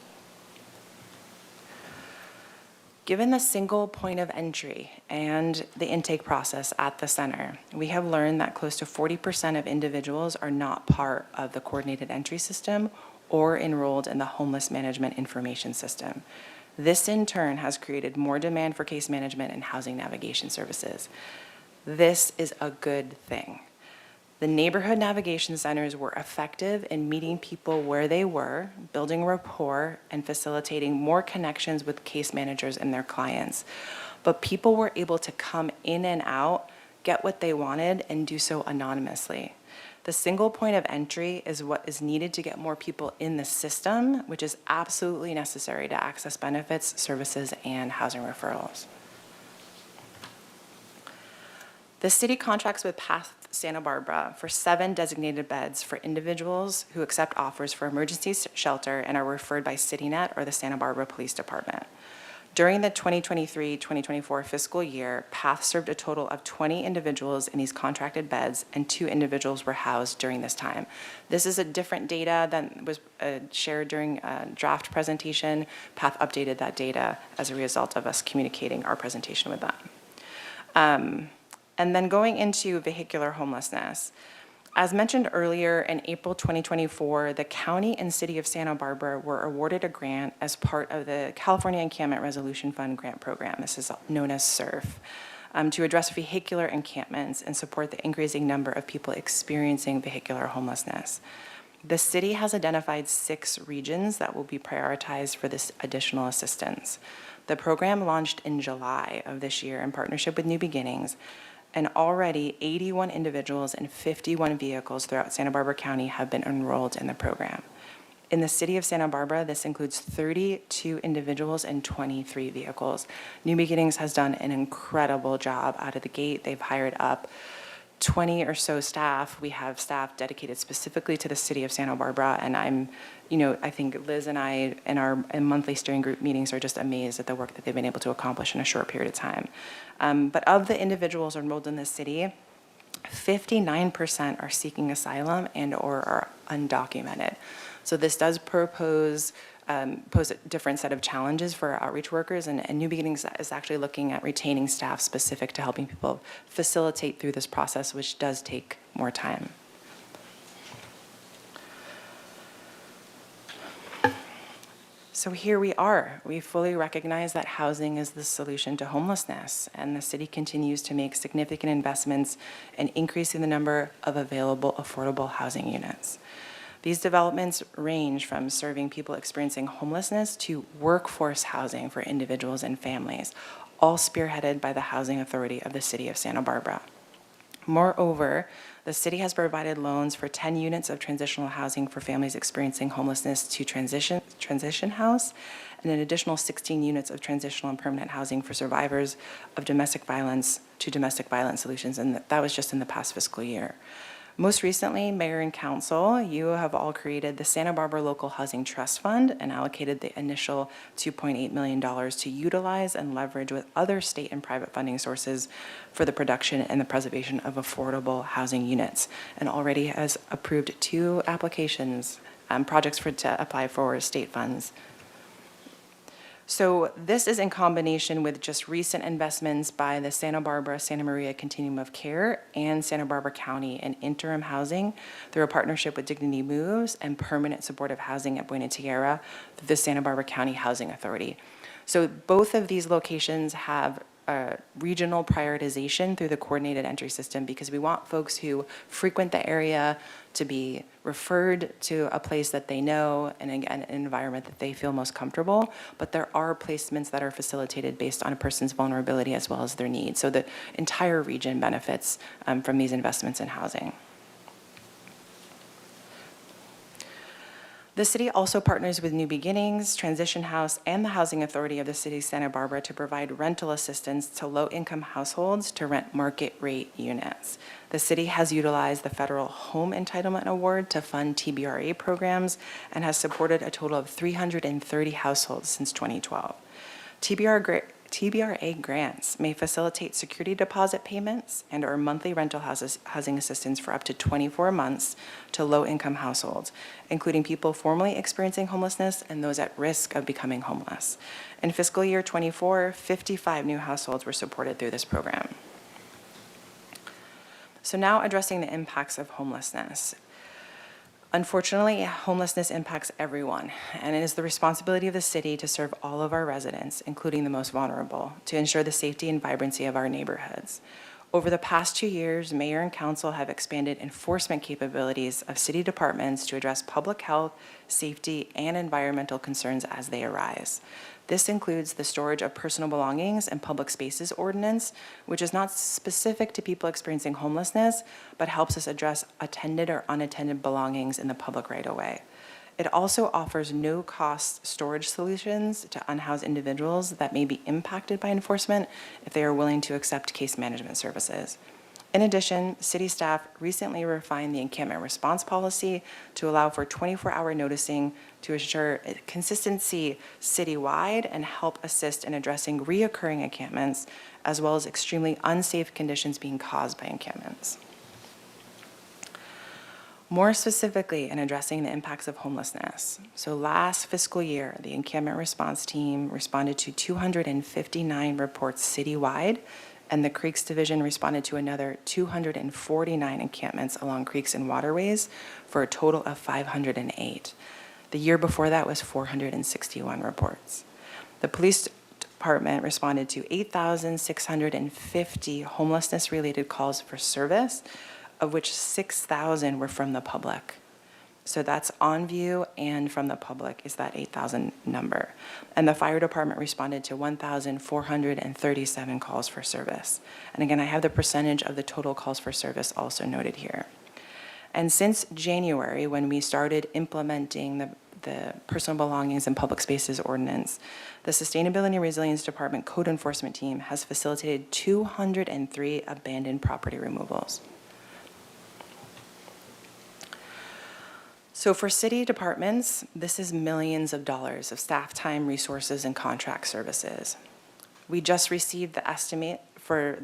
Given the single point of entry and the intake process at the center, we have learned that close to 40% of individuals are not part of the coordinated entry system or enrolled in the homeless management information system. This in turn has created more demand for case management and housing navigation services. This is a good thing. The neighborhood navigation centers were effective in meeting people where they were, building rapport, and facilitating more connections with case managers and their clients. But people were able to come in and out, get what they wanted, and do so anonymously. The single point of entry is what is needed to get more people in the system, which is absolutely necessary to access benefits, services, and housing referrals. The city contracts with Path Santa Barbara for 7 designated beds for individuals who accept offers for emergency shelter and are referred by CityNet or the Santa Barbara Police Department. During the 2023-2024 fiscal year, Path served a total of 20 individuals in these contracted beds, and 2 individuals were housed during this time. This is a different data than was shared during a draft presentation. Path updated that data as a result of us communicating our presentation with them. And then going into vehicular homelessness. As mentioned earlier, in April 2024, the county and city of Santa Barbara were awarded a grant as part of the California Encampment Resolution Fund grant program. This is known as SURF, to address vehicular encampments and support the increasing number of people experiencing vehicular homelessness. The city has identified 6 regions that will be prioritized for this additional assistance. The program launched in July of this year in partnership with New Beginnings, and already 81 individuals and 51 vehicles throughout Santa Barbara County have been enrolled in the program. In the city of Santa Barbara, this includes 32 individuals and 23 vehicles. New Beginnings has done an incredible job out of the gate. They've hired up 20 or so staff. We have staff dedicated specifically to the city of Santa Barbara, and I think Liz and I in our monthly steering group meetings are just amazed at the work that they've been able to accomplish in a short period of time. But of the individuals enrolled in the city, 59% are seeking asylum and or are undocumented. So this does pose a different set of challenges for our outreach workers, and New Beginnings is actually looking at retaining staff specific to helping people facilitate through this process, which does take more time. So here we are. We fully recognize that housing is the solution to homelessness, and the city continues to make significant investments in increasing the number of available affordable housing units. These developments range from serving people experiencing homelessness to workforce housing for individuals and families, all spearheaded by the Housing Authority of the City of Santa Barbara. Moreover, the city has provided loans for 10 units of transitional housing for families experiencing homelessness to Transition House, and an additional 16 units of transitional and permanent housing for survivors of domestic violence to Domestic Violence Solutions, and that was just in the past fiscal year. Most recently, Mayor and Council, you have all created the Santa Barbara Local Housing Trust Fund and allocated the initial $2.8 million to utilize and leverage with other state and private funding sources for the production and the preservation of affordable housing units, and already has approved 2 applications, projects to apply for state funds. So this is in combination with just recent investments by the Santa Barbara-Santa Maria Continuum of Care and Santa Barbara County in interim housing through a partnership with Dignity Moves and permanent supportive housing at Buena Tierra through the Santa Barbara County Housing Authority. So both of these locations have regional prioritization through the coordinated entry system, because we want folks who frequent the area to be referred to a place that they know and again, an environment that they feel most comfortable. But there are placements that are facilitated based on a person's vulnerability as well as their needs. So the entire region benefits from these investments in housing. The city also partners with New Beginnings, Transition House, and the Housing Authority of the City of Santa Barbara to provide rental assistance to low-income households to rent market-rate units. The city has utilized the Federal Home Entitlement Award to fund TBRA programs and has supported a total of 330 households since 2012. TBRA grants may facilitate security deposit payments and or monthly rental housing assistance for up to 24 months to low-income households, including people formerly experiencing homelessness and those at risk of becoming homeless. In fiscal year 24, 55 new households were supported through this program. So now addressing the impacts of homelessness. Unfortunately, homelessness impacts everyone, and it is the responsibility of the city to serve all of our residents, including the most vulnerable, to ensure the safety and vibrancy of our neighborhoods. Over the past 2 years, mayor and council have expanded enforcement capabilities of city departments to address public health, safety, and environmental concerns as they arise. This includes the storage of personal belongings and public spaces ordinance, which is not specific to people experiencing homelessness, but helps us address attended or unattended belongings in the public right-of-way. It also offers no-cost storage solutions to unhoused individuals that may be impacted by enforcement if they are willing to accept case management services. In addition, city staff recently refined the encampment response policy to allow for 24-hour noticing to ensure consistency citywide and help assist in addressing reoccurring encampments, as well as extremely unsafe conditions being caused by encampments. More specifically, in addressing the impacts of homelessness. So last fiscal year, the encampment response team responded to 259 reports citywide, and the Creeks Division responded to another 249 encampments along creeks and waterways for a total of 508. The year before that was 461 reports. The police department responded to 8,650 homelessness-related calls for service, of which 6,000 were from the public. So that's on view and from the public is that 8,000 number. And the fire department responded to 1,437 calls for service. And again, I have the percentage of the total calls for service also noted here. And since January, when we started implementing the personal belongings and public spaces ordinance, the Sustainability and Resilience Department Code Enforcement Team has facilitated 203 abandoned property removals. So for city departments, this is millions of dollars of staff time, resources, and contract services. We just received the estimate for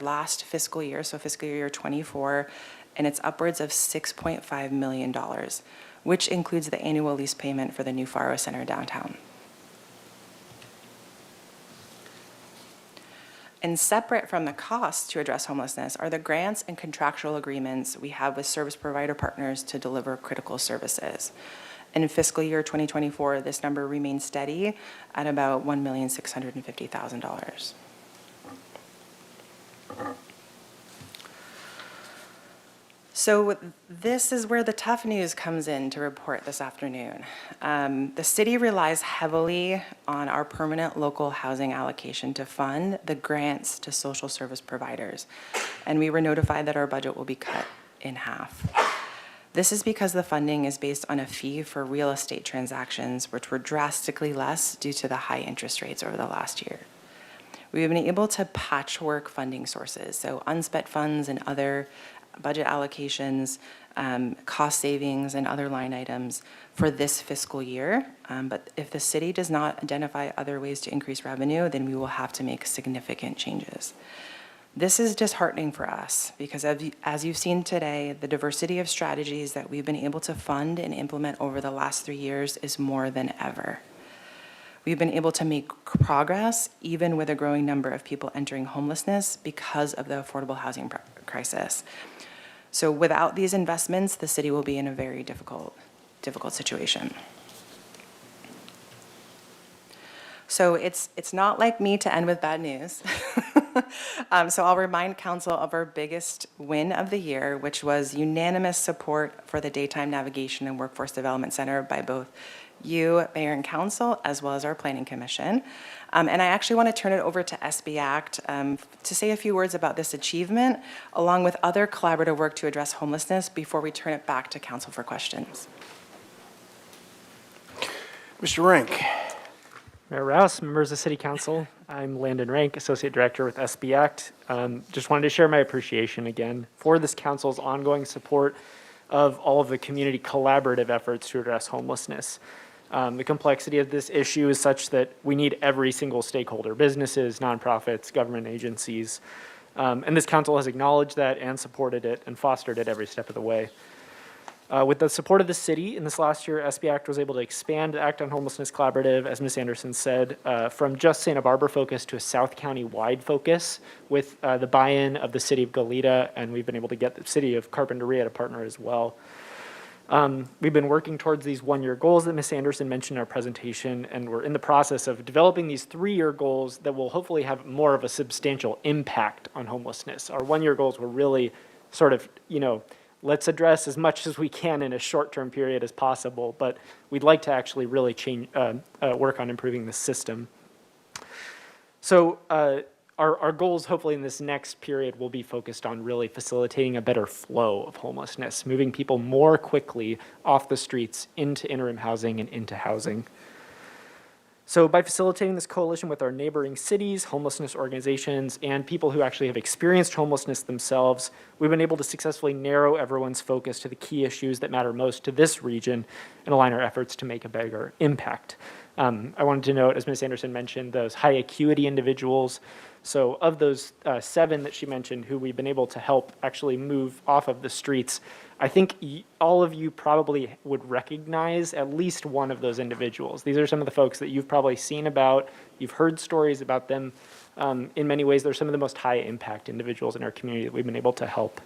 last fiscal year, so fiscal year 24, and it's upwards of $6.5 million, which includes the annual lease payment for the new Faro Center downtown. And separate from the costs to address homelessness are the grants and contractual agreements we have with service provider partners to deliver critical services. And in fiscal year 2024, this number remains steady at about $1,650,000. So this is where the tough news comes in to report this afternoon. The city relies heavily on our permanent local housing allocation to fund the grants to social service providers. And we were notified that our budget will be cut in half. This is because the funding is based on a fee for real estate transactions, which were drastically less due to the high interest rates over the last year. We've been able to patchwork funding sources, so unspent funds and other budget allocations, cost savings, and other line items for this fiscal year. But if the city does not identify other ways to increase revenue, then we will have to make significant changes. This is disheartening for us because as you've seen today, the diversity of strategies that we've been able to fund and implement over the last 3 years is more than ever. We've been able to make progress even with a growing number of people entering homelessness because of the affordable housing crisis. So without these investments, the city will be in a very difficult situation. So it's not like me to end with bad news. So I'll remind council of our biggest win of the year, which was unanimous support for the Daytime Navigation and Workforce Development Center by both you, Mayor and Council, as well as our Planning Commission. And I actually want to turn it over to SB Act to say a few words about this achievement, along with other collaborative work to address homelessness before we turn it back to Council for questions. Mr. Rank. Mayor Rouse, members of City Council, I'm Landon Rank, Associate Director with SB Act. Just wanted to share my appreciation again for this council's ongoing support of all of the community collaborative efforts to address homelessness. The complexity of this issue is such that we need every single stakeholder, businesses, nonprofits, government agencies, and this council has acknowledged that and supported it and fostered it every step of the way. With the support of the city in this last year, SB Act was able to expand the Act on Homelessness Collaborative, as Ms. Anderson said, from just Santa Barbara focus to a South County-wide focus with the buy-in of the city of Goleta, and we've been able to get the city of Carpinteria to partner as well. We've been working towards these one-year goals that Ms. Anderson mentioned in our presentation, and we're in the process of developing these three-year goals that will hopefully have more of a substantial impact on homelessness. Our one-year goals were really sort of, let's address as much as we can in a short-term period as possible, but we'd like to actually really work on improving the system. So our goals, hopefully in this next period, will be focused on really facilitating a better flow of homelessness, moving people more quickly off the streets into interim housing and into housing. So by facilitating this coalition with our neighboring cities, homelessness organizations, and people who actually have experienced homelessness themselves, we've been able to successfully narrow everyone's focus to the key issues that matter most to this region and align our efforts to make a bigger impact. I wanted to note, as Ms. Anderson mentioned, those high acuity individuals. So of those 7 that she mentioned who we've been able to help actually move off of the streets, I think all of you probably would recognize at least one of those individuals. These are some of the folks that you've probably seen about, you've heard stories about them. In many ways, they're some of the most high impact individuals in our community that we've been able to help.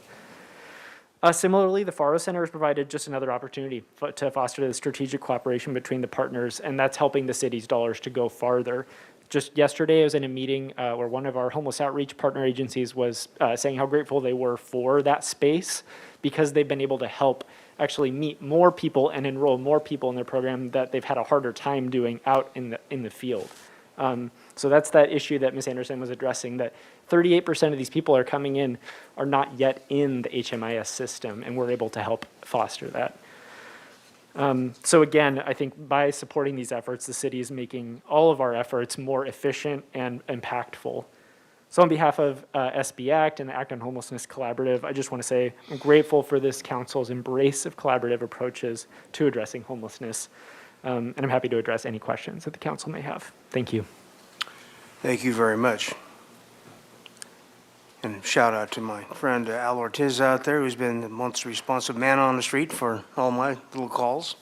Similarly, the Faro Center has provided just another opportunity to foster the strategic cooperation between the partners, and that's helping the city's dollars to go farther. Just yesterday, I was in a meeting where one of our homeless outreach partner agencies was saying how grateful they were for that space because they've been able to help actually meet more people and enroll more people in their program that they've had a harder time doing out in the field. So that's that issue that Ms. Anderson was addressing, that 38% of these people are coming in are not yet in the HMIS system, and we're able to help foster that. So again, I think by supporting these efforts, the city is making all of our efforts more efficient and impactful. So on behalf of SB Act and the Act on Homelessness Collaborative, I just want to say I'm grateful for this council's embrace of collaborative approaches to addressing homelessness. And I'm happy to address any questions that the council may have. Thank you. Thank you very much. And shout out to my friend Al Ortiz out there, who's been the most responsive man on the street for all my little calls.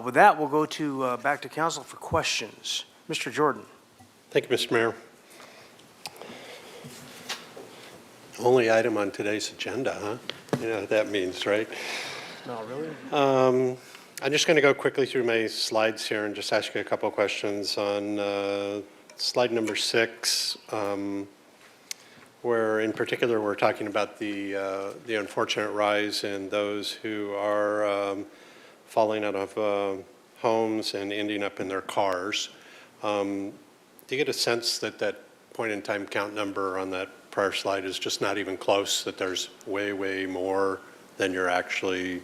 With that, we'll go to back to council for questions. Mr. Jordan. Thank you, Mr. Mayor. Only item on today's agenda, huh? You know what that means, right? Not really. I'm just going to go quickly through my slides here and just ask you a couple of questions on slide number 6, where in particular we're talking about the unfortunate rise in those who are falling out of homes and ending up in their cars. Do you get a sense that that point-in-time count number on that prior slide is just not even close, that there's way, way more than you're actually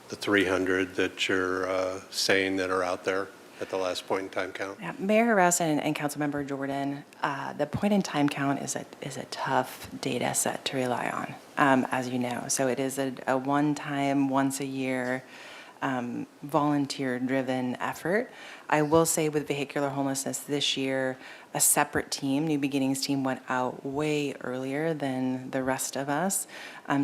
the 300 that you're saying that are out there at the last point-in-time count? Yeah, Mayor Rouse and Councilmember Jordan, the point-in-time count is a tough data set to rely on, as you know. So it is a one-time, once-a-year, volunteer-driven effort. I will say with vehicular homelessness this year, a separate team, New Beginnings team, went out way earlier than the rest of us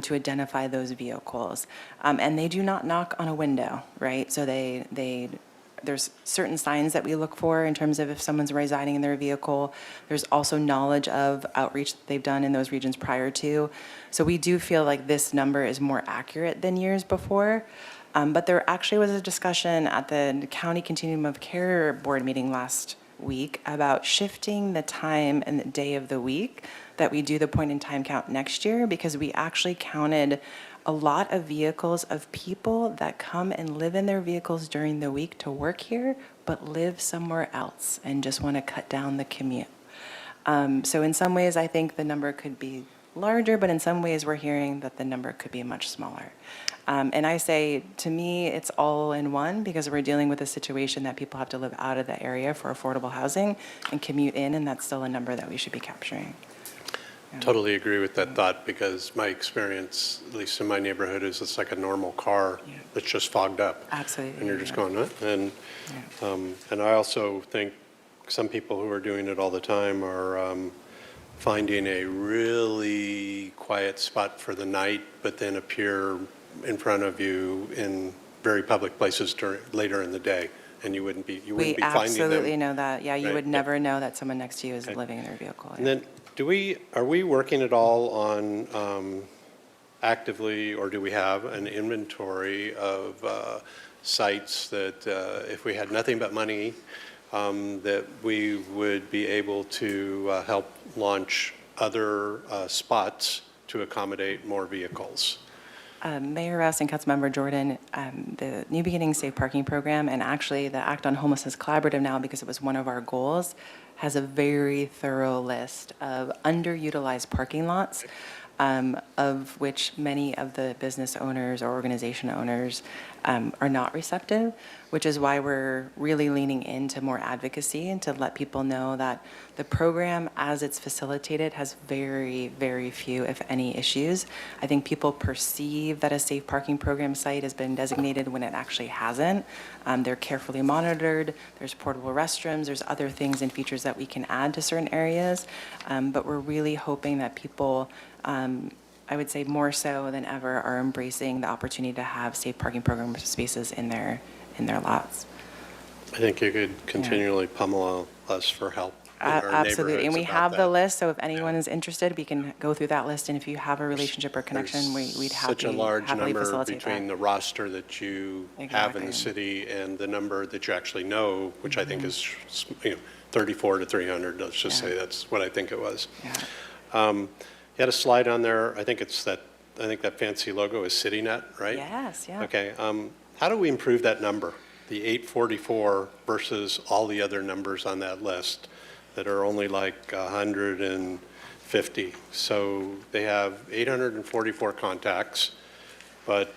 to identify those vehicles. And they do not knock on a window, right? So there's certain signs that we look for in terms of if someone's residing in their vehicle. There's also knowledge of outreach that they've done in those regions prior to. So we do feel like this number is more accurate than years before. But there actually was a discussion at the County Continuum of Care Board meeting last week about shifting the time and the day of the week that we do the point-in-time count next year, because we actually counted a lot of vehicles of people that come and live in their vehicles during the week to work here, but live somewhere else and just want to cut down the commute. So in some ways, I think the number could be larger, but in some ways, we're hearing that the number could be much smaller. And I say, to me, it's all in one, because we're dealing with a situation that people have to live out of the area for affordable housing and commute in, and that's still a number that we should be capturing. Totally agree with that thought, because my experience, at least in my neighborhood, is it's like a normal car that's just fogged up. Absolutely. And you're just going, huh? And I also think some people who are doing it all the time are finding a really quiet spot for the night, but then appear in front of you in very public places later in the day, and you wouldn't be finding them. We absolutely know that. Yeah, you Right. would never know that someone next to you is living in their vehicle. And then, are we working at all on actively, or do we have an inventory of sites that if we had nothing but money, that we would be able to help launch other spots to accommodate more vehicles? Mayor Rouse and Councilmember Jordan, the New Beginnings Safe Parking Program, and actually the Act on Homelessness Collaborative now, because it was one of our goals, has a very thorough list of underutilized parking lots, of which many of the business owners or organization owners are not receptive, which is why we're really leaning into more advocacy and to let people know that the program, as it's facilitated, has very, very few, if any, issues. I think people perceive that a safe parking program site has been designated when it actually hasn't. They're carefully monitored. There's portable restrooms. There's other things and features that we can add to certain areas. But we're really hoping that people, I would say more so than ever, are embracing the opportunity to have safe parking program spaces in their lots. I think you could continually pummel us for help in our Absolutely, and we neighborhoods about have the that. list, so if anyone is interested, we can go through that list, and if you have a relationship or connection, we'd Such a happily large happily number facilitate between that. the roster that you have in the Exactly. city and the number that you actually know, which I think is, 34 to 300, let's just say that's what I think it was. You had a slide on there, I think that fancy logo is CityNet, right? Yes, yeah. Okay, how do we improve that number, the 844 versus all the other numbers on that list that are only like 150? So they have 844 contacts, but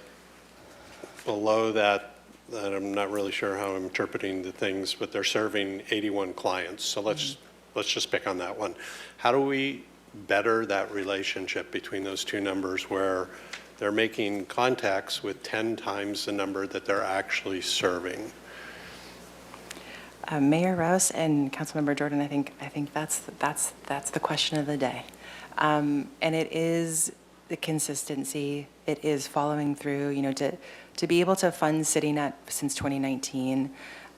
below that, I'm not really sure how I'm interpreting the things, but they're serving 81 clients. So let's just pick on that one. How do we better that relationship between those two numbers where they're making contacts with 10 times the number that they're actually serving? Mayor Rouse and Councilmember Jordan, I think that's the question of the day. And it is the consistency, it is following through, to be able to fund CityNet since 2019,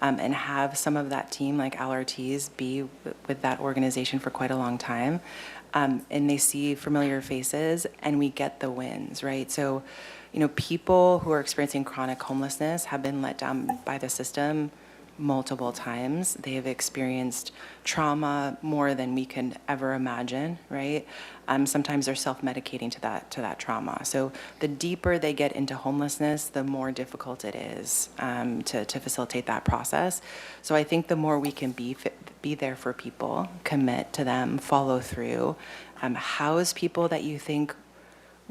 and have some of that team, like LRTs, be with that organization for quite a long time. And they see familiar faces, and we get the wins, right? So, people who are experiencing chronic homelessness have been let down by the system multiple times. They have experienced trauma more than we can ever imagine, right? Sometimes they're self-medicating to that trauma. So the deeper they get into homelessness, the more difficult it is to facilitate that process. So I think the more we can be there for people, commit to them, follow through, house people that you think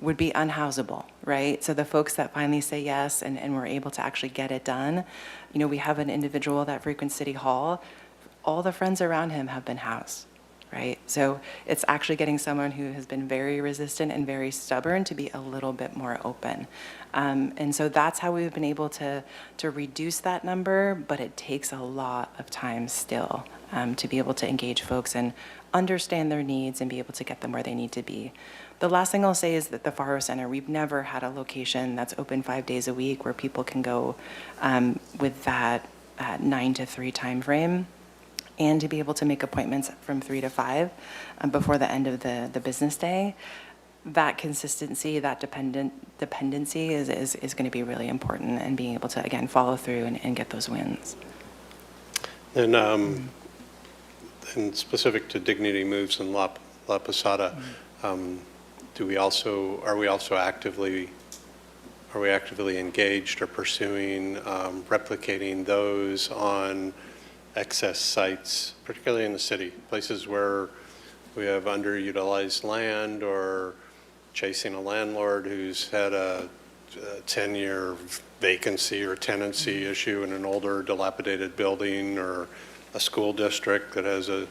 would be unhousable, right? So the folks that finally say yes and we're able to actually get it done, we have an individual that frequents City Hall, all the friends around him have been housed, right? So it's actually getting someone who has been very resistant and very stubborn to be a little bit more open. And so that's how we've been able to reduce that number, but it takes a lot of time still to be able to engage folks and understand their needs and be able to get them where they need to be. The last thing I'll say is that the Faro Center, we've never had a location that's open 5 days a week where people can go with that 9 to 3 timeframe, and to be able to make appointments from 3 to 5 before the end of the business day. That consistency, that dependency is going to be really important, and being able to, again, follow through and get those wins. And specific to Dignity Moves in La Posada, are we also actively engaged or pursuing replicating those on excess sites, particularly in the city, places where we have underutilized land, or chasing a landlord who's had a 10-year vacancy or tenancy issue in an older dilapidated building, or a school district that has an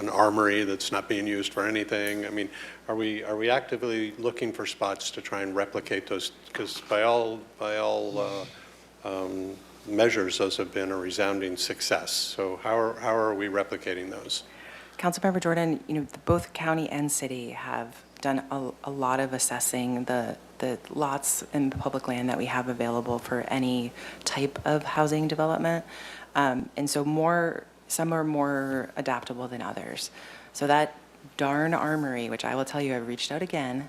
armory that's not being used for anything? I mean, are we actively looking for spots to try and replicate those? Because by all measures, those have been a resounding success. So how are we replicating those? Councilmember Jordan, both county and city have done a lot of assessing the lots and public land that we have available for any type of housing development. And so some are more adaptable than others. So that darn armory, which I will tell you, I reached out again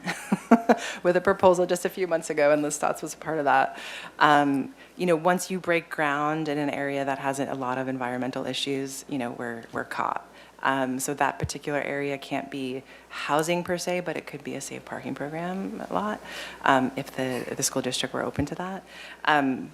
with a proposal just a few months ago, and Liz Stotts was a part of that. Once you break ground in an area that has a lot of environmental issues, we're caught. So that particular area can't be housing per se, but it could be a safe parking program lot, if the school district were open to that.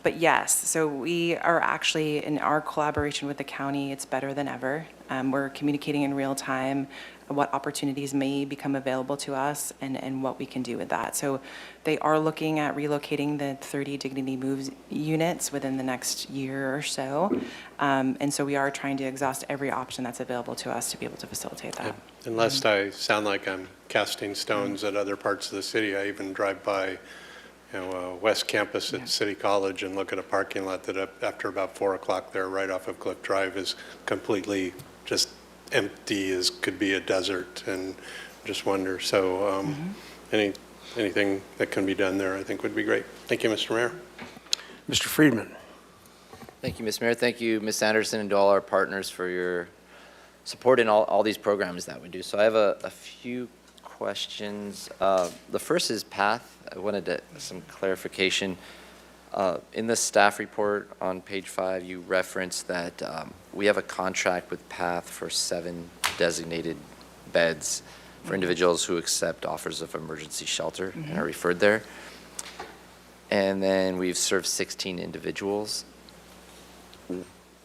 But yes, so we are actually, in our collaboration with the county, it's better than ever. We're communicating in real time what opportunities may become available to us and what we can do with that. So they are looking at relocating the 30 Dignity Moves units within the next year or so. And so we are trying to exhaust every option that's available to us to be able to facilitate that. And lest I sound like I'm casting stones at other parts of the city, I even drive by, West Campus at City College and look at a parking lot that after about 4 o'clock there, right off of Cliff Drive, is completely just empty as could be a desert, and just wonder. So anything that can be done there, I think, would be great. Thank you, Mr. Mayor. Mr. Friedman. Thank you, Ms. Mayor. Thank you, Ms. Anderson, and to all our partners for your support in all these programs that we do. So I have a few questions. The first is PATH. I wanted some clarification. In the staff report on page 5, you referenced that we have a contract with PATH for 7 designated beds for individuals who accept offers of emergency shelter and are referred there. And then we've served 16 individuals.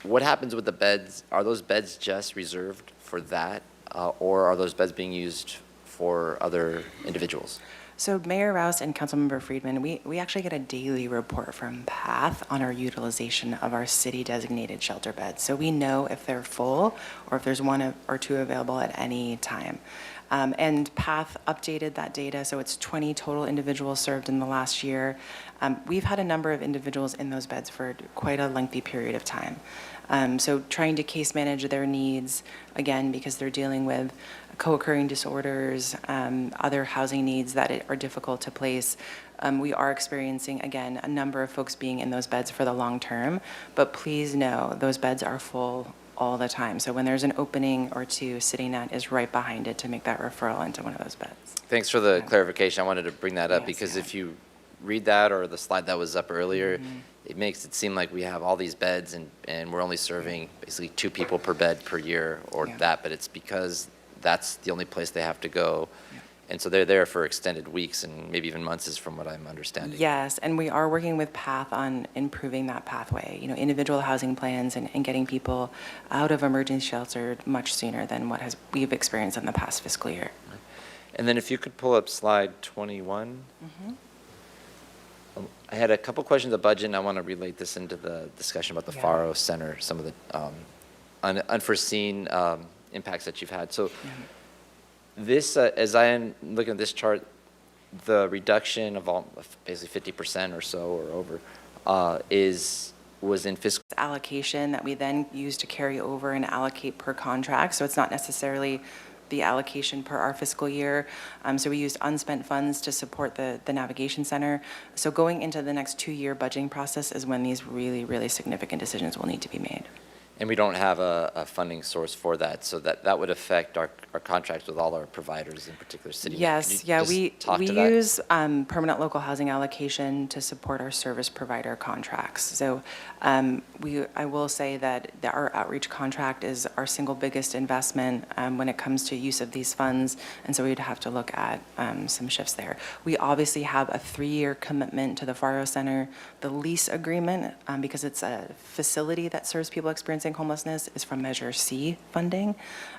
What happens with the beds? Are those beds just reserved for that, or are those beds being used for other individuals? So Mayor Rouse and Councilmember Friedman, we actually get a daily report from PATH on our utilization of our city designated shelter beds. So we know if they're full or if there's 1 or 2 available at any time. And PATH updated that data, so it's 20 total individuals served in the last year. We've had a number of individuals in those beds for quite a lengthy period of time. So trying to case manage their needs, again, because they're dealing with co-occurring disorders, other housing needs that are difficult to place. We are experiencing, again, a number of folks being in those beds for the long term, but please know those beds are full all the time. So when there's an opening or 2, City Net is right behind it to make that referral into one of those beds. Thanks for the clarification. I wanted to bring that up because if you read that or the slide that was up earlier, it makes it seem like we have all these beds and we're only serving basically 2 people per bed per year or that, but it's because that's the only place they have to go. And so they're there for extended weeks and maybe even months is from what I'm understanding. Yes, and we are working with PATH on improving that pathway, individual housing plans and getting people out of emergency shelter much sooner than what we've experienced in the past fiscal year. And then if you could pull up slide 21. I had a couple questions of budget, and I want to relate this into the discussion about the Faro Center, some of the unforeseen impacts that you've had. So this, as I am looking at this chart, the reduction of basically 50% or so or over was in fiscal allocation that we then use to carry over and allocate per contract. So it's not necessarily the allocation per our fiscal year. So we used unspent funds to support the navigation center. So going into the next 2-year budgeting process is when these really, really significant decisions will need to be made. And we don't have a funding source for that, so that would affect our contracts with all our providers, in particular city. Yes, we use permanent local housing allocation to support our service provider contracts. So I will say that our outreach contract is our single biggest investment when it comes to use of these funds, and so we'd have to look at some shifts there. We obviously have a 3-year commitment to the Faro Center. The lease agreement, because it's a facility that serves people experiencing homelessness, is from Measure C funding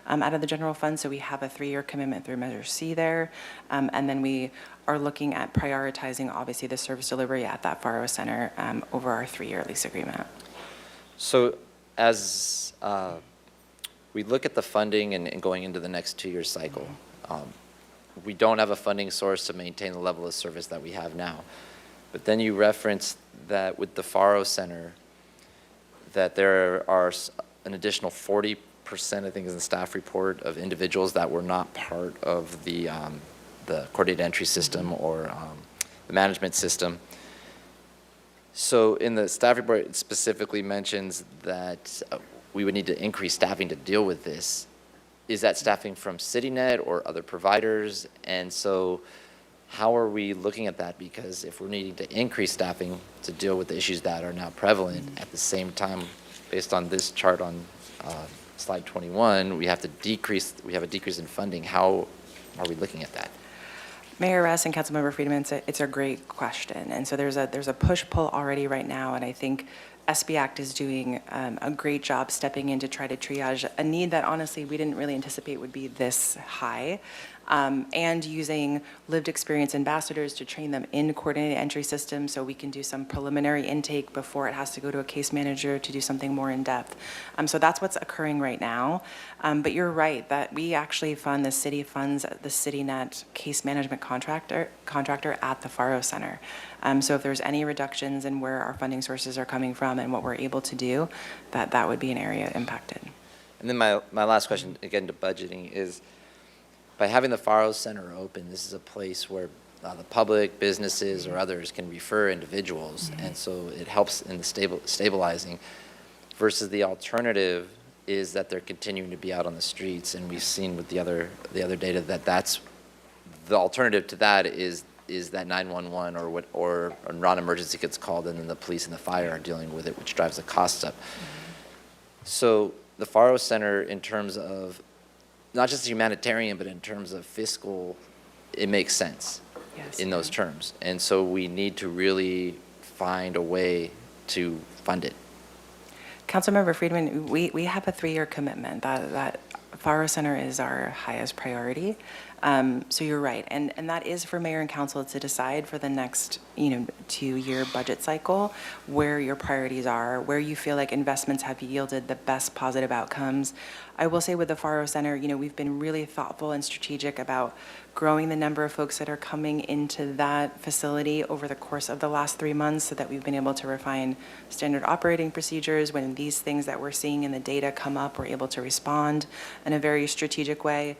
out of the general fund. So we have a 3-year commitment through Measure C there. And then we are looking at prioritizing, obviously, the service delivery at that Faro Center over our 3-year lease agreement. So as we look at the funding and going into the next 2-year cycle, we don't have a funding source to maintain the level of service that we have now. But then you referenced that with the Faro Center, that there are an additional 40%, I think is in the staff report, of individuals that were not part of the coordinated entry system or the management system. So in the staff report, it specifically mentions that we would need to increase staffing to deal with this. is that staffing from CityNet or other providers? And so how are we looking at that? Because if we're needing to increase staffing to deal with the issues that are now prevalent, at the same time, based on this chart on slide 21, we have a decrease in funding. How are we looking at that? Mayor Russ and Councilmember Friedman, it's a great question. And so there's a push-pull already right now, and I think SB Act is doing a great job stepping in to try to triage a need that honestly we didn't really anticipate would be this high. And using lived experience ambassadors to train them in coordinated entry systems so we can do some preliminary intake before it has to go to a case manager to do something more in depth. So that's what's occurring right now. But you're right that we actually fund, the city funds the CityNet case management contractor at the Faro Center. So if there's any reductions in where our funding sources are coming from and what we're able to do, that would be an area impacted. And then my last question, again, to budgeting is, by having the Faro Center open, this is a place where the public, businesses, or others can refer individuals, and so it helps in the stabilizing, versus the alternative is that they're continuing to be out on the streets, and we've seen with the other data that that's the alternative to that is that 911 or a non-emergency gets called, and then the police and the fire are dealing with it, which drives the costs up. So the Faro Center, in terms of not just humanitarian, but in terms of fiscal, it makes sense in those terms. And so we need to really find a way to fund it. Councilmember Friedman, we have a 3-year commitment that Faro Center is our highest priority. So you're right, and that is for mayor and council to decide for the next 2-year budget cycle where your priorities are, where you feel like investments have yielded the best positive outcomes. I will say with the Faro Center, we've been really thoughtful and strategic about growing the number of folks that are coming into that facility over the course of the last 3 months so that we've been able to refine standard operating procedures. When these things that we're seeing in the data come up, we're able to respond in a very strategic way.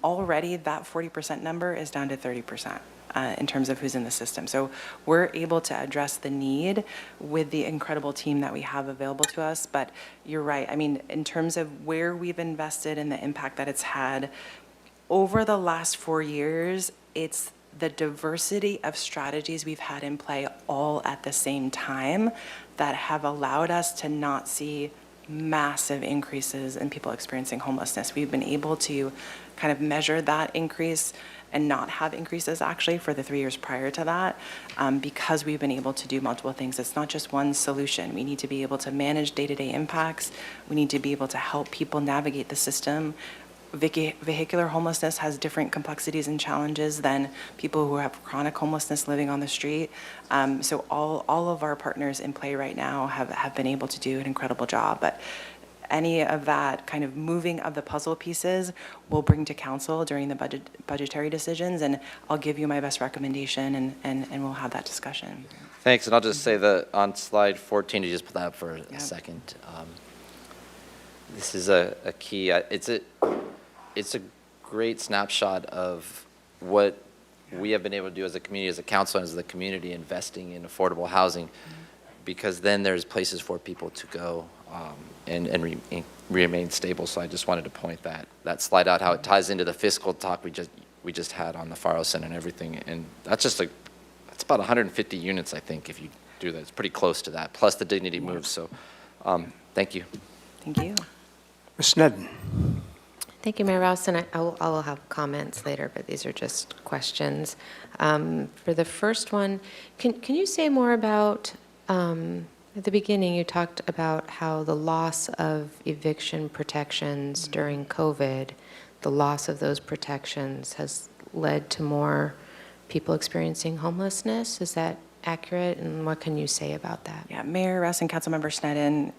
Already that 40% number is down to 30%. In terms of who's in the system. So we're able to address the need with the incredible team that we have available to us. But you're right. I mean, in terms of where we've invested and the impact that it's had, over the last 4 years, it's the diversity of strategies we've had in play all at the same time that have allowed us to not see massive increases in people experiencing homelessness. We've been able to kind of measure that increase and not have increases actually for the 3 years prior to that, because we've been able to do multiple things. It's not just one solution. We need to be able to manage day-to-day impacts. We need to be able to help people navigate the system. Vehicular homelessness has different complexities and challenges than people who have chronic homelessness living on the street. So all of our partners in play right now have been able to do an incredible job. But any of that kind of moving of the puzzle pieces we'll bring to council during the budgetary decisions, and I'll give you my best recommendation, and we'll have that discussion. Thanks, and I'll just say that on slide 14, you just put that up for a second. This is a key, it's a great snapshot of what we have been able to do as a community, as a council, and as the community investing in affordable housing, because then there's places for people to go and remain stable. So I just wanted to point that slide out, how it ties into the fiscal talk we just had on the Faro Center and everything. And that's that's about 150 units, I think, if you do that. It's pretty close to that, plus the dignity moves. So thank you. Thank you. Ms. Sneddon. Thank you, Mayor Rouse, and I will have comments later, but these are just questions. For the first one, can you say more about, at the beginning you talked about how the loss of eviction protections during COVID, the loss of those protections has led to more people experiencing homelessness. Is that accurate, and what can you say about that? Yeah, Mayor Russ and Councilmember Sneddon,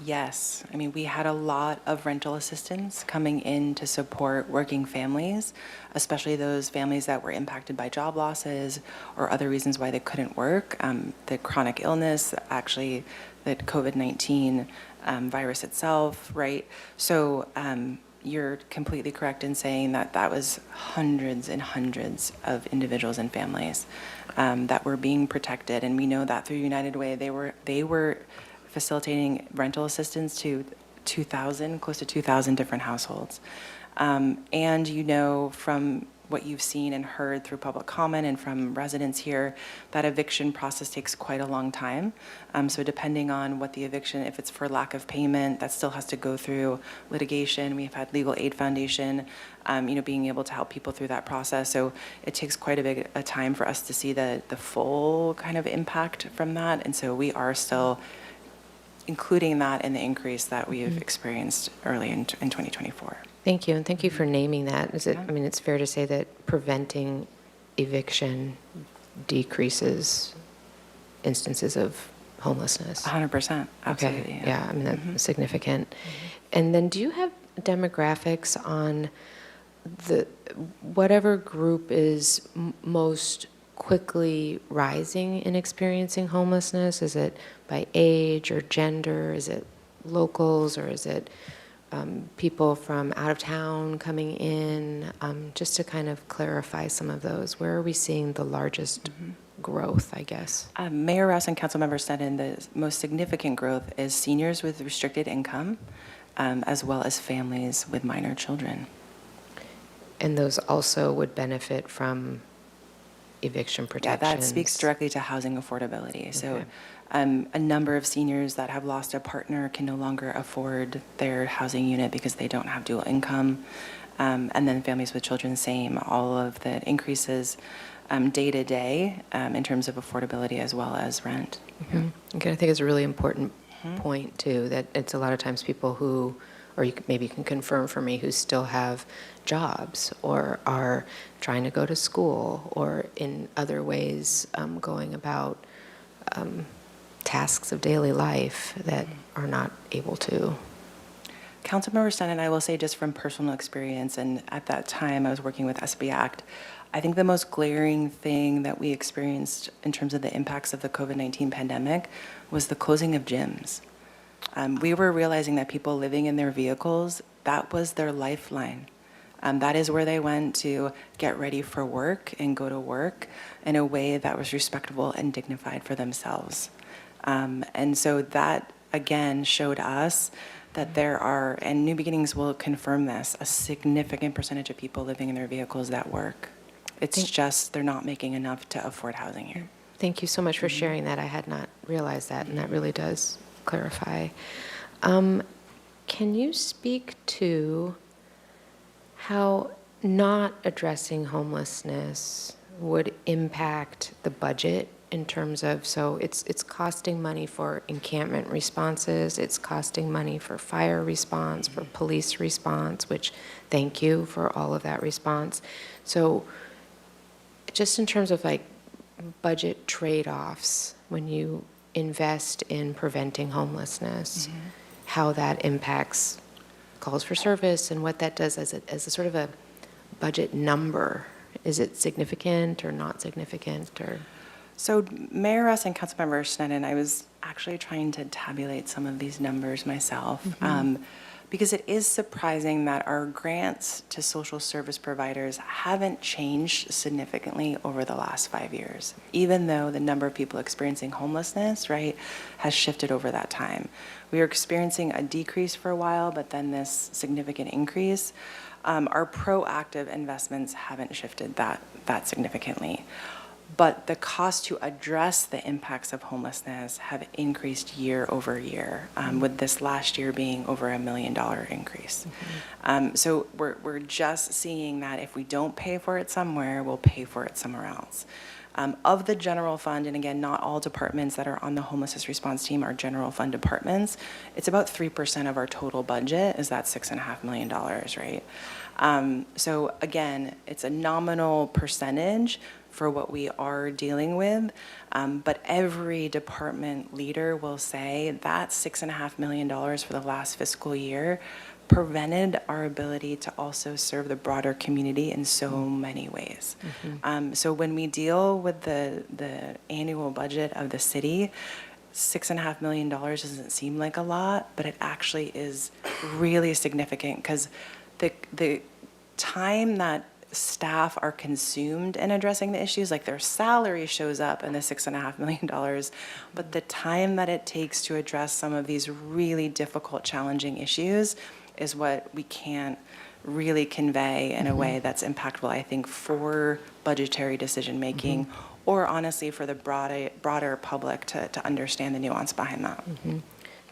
yes. I mean, we had a lot of rental assistance coming in to support working families, especially those families that were impacted by job losses or other reasons why they couldn't work. The chronic illness, actually, the COVID-19 virus itself, right? So you're completely correct in saying that was hundreds and hundreds of individuals and families that were being protected. And we know that through United Way, they were facilitating rental assistance to 2,000, close to 2,000 different households. And you know from what you've seen and heard through public comment and from residents here, that eviction process takes quite a long time. So depending on what the eviction, if it's for lack of payment, that still has to go through litigation. We've had Legal Aid Foundation, being able to help people through that process. So it takes quite a bit of time for us to see the full kind of impact from that. And so we are still including that in the increase that we've experienced early in 2024. Thank you, and thank you for naming that. It's fair to say that preventing eviction decreases instances of homelessness. 100%, absolutely. Okay, yeah, that's significant. And then do you have demographics on whatever group is most quickly rising in experiencing homelessness? Is it by age or gender? Is it locals, or is it people from out of town coming in? Just to kind of clarify some of those, where are we seeing the largest growth, I guess? Mayor Rouse and Councilmember Sneddon, the most significant growth is seniors with restricted income, as well as families with minor children. And those also would benefit from eviction protections? Yeah, that speaks directly to housing affordability. So a number of seniors that have lost a partner can no longer afford their housing unit because they don't have dual income. And then families with children, same. All of the increases day to day in terms of affordability as well as rent. Okay, I think it's a really important point too, that it's a lot of times people who, or maybe you can confirm for me, who still have jobs or are trying to go to school or in other ways going about tasks of daily life that are not able to. Councilmember Sneddon, I will say just from personal experience, and at that time I was working with SB Act, I think the most glaring thing that we experienced in terms of the impacts of the COVID-19 pandemic was the closing of gyms. We were realizing that people living in their vehicles, that was their lifeline. That is where they went to get ready for work and go to work in a way that was respectable and dignified for themselves. And so that, again, showed us that there are, and New Beginnings will confirm this, a significant percentage of people living in their vehicles that work. It's just they're not making enough to afford housing here. Thank you so much for sharing that. I had not realized that, and that really does clarify. Can you speak to how not addressing homelessness would impact the budget in terms of, so it's costing money for encampment responses, it's costing money for fire response, for police response, which thank you for all of that response. So just in terms of like budget trade-offs, when you invest in preventing homelessness, how that impacts calls for service and what that does as a sort of a budget number. Is it significant or not significant? Or So Mayor Russ and Councilmember Sneddon, I was actually trying to tabulate some of these numbers myself, because it is surprising that our grants to social service providers haven't changed significantly over the last 5 years, even though the number of people experiencing homelessness, right, has shifted over that time. We were experiencing a decrease for a while, but then this significant increase. Our proactive investments haven't shifted that significantly. But the cost to address the impacts of homelessness have increased year over year, with this last year being over $1 million increase. So we're just seeing that if we don't pay for it somewhere, we'll pay for it somewhere else. Of the general fund, and again, not all departments that are on the homelessness response team are general fund departments, it's about 3% of our total budget is that $6.5 million, right? So again, it's a nominal percentage for what we are dealing with, but every department leader will say that $6.5 million for the last fiscal year prevented our ability to also serve the broader community in so many ways. So when we deal with the annual budget of the city, $6.5 million doesn't seem like a lot, but it actually is really significant, because the time that staff are consumed in addressing the issues, like their salary shows up in the $6.5 million, but the time that it takes to address some of these really difficult, challenging issues is what we can't really convey in a way that's impactful, I think, for budgetary decision-making, or honestly, for the broader public to understand the nuance behind that.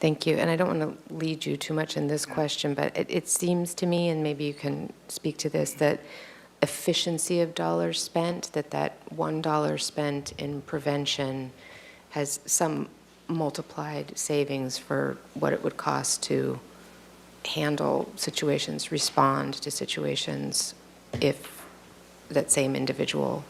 Thank you. And I don't want to lead you too much in this question, but it seems to me, and maybe you can speak to this, that efficiency of dollars spent, that $1 spent in prevention has some multiplied savings for what it would cost to handle situations, respond to situations if that same individual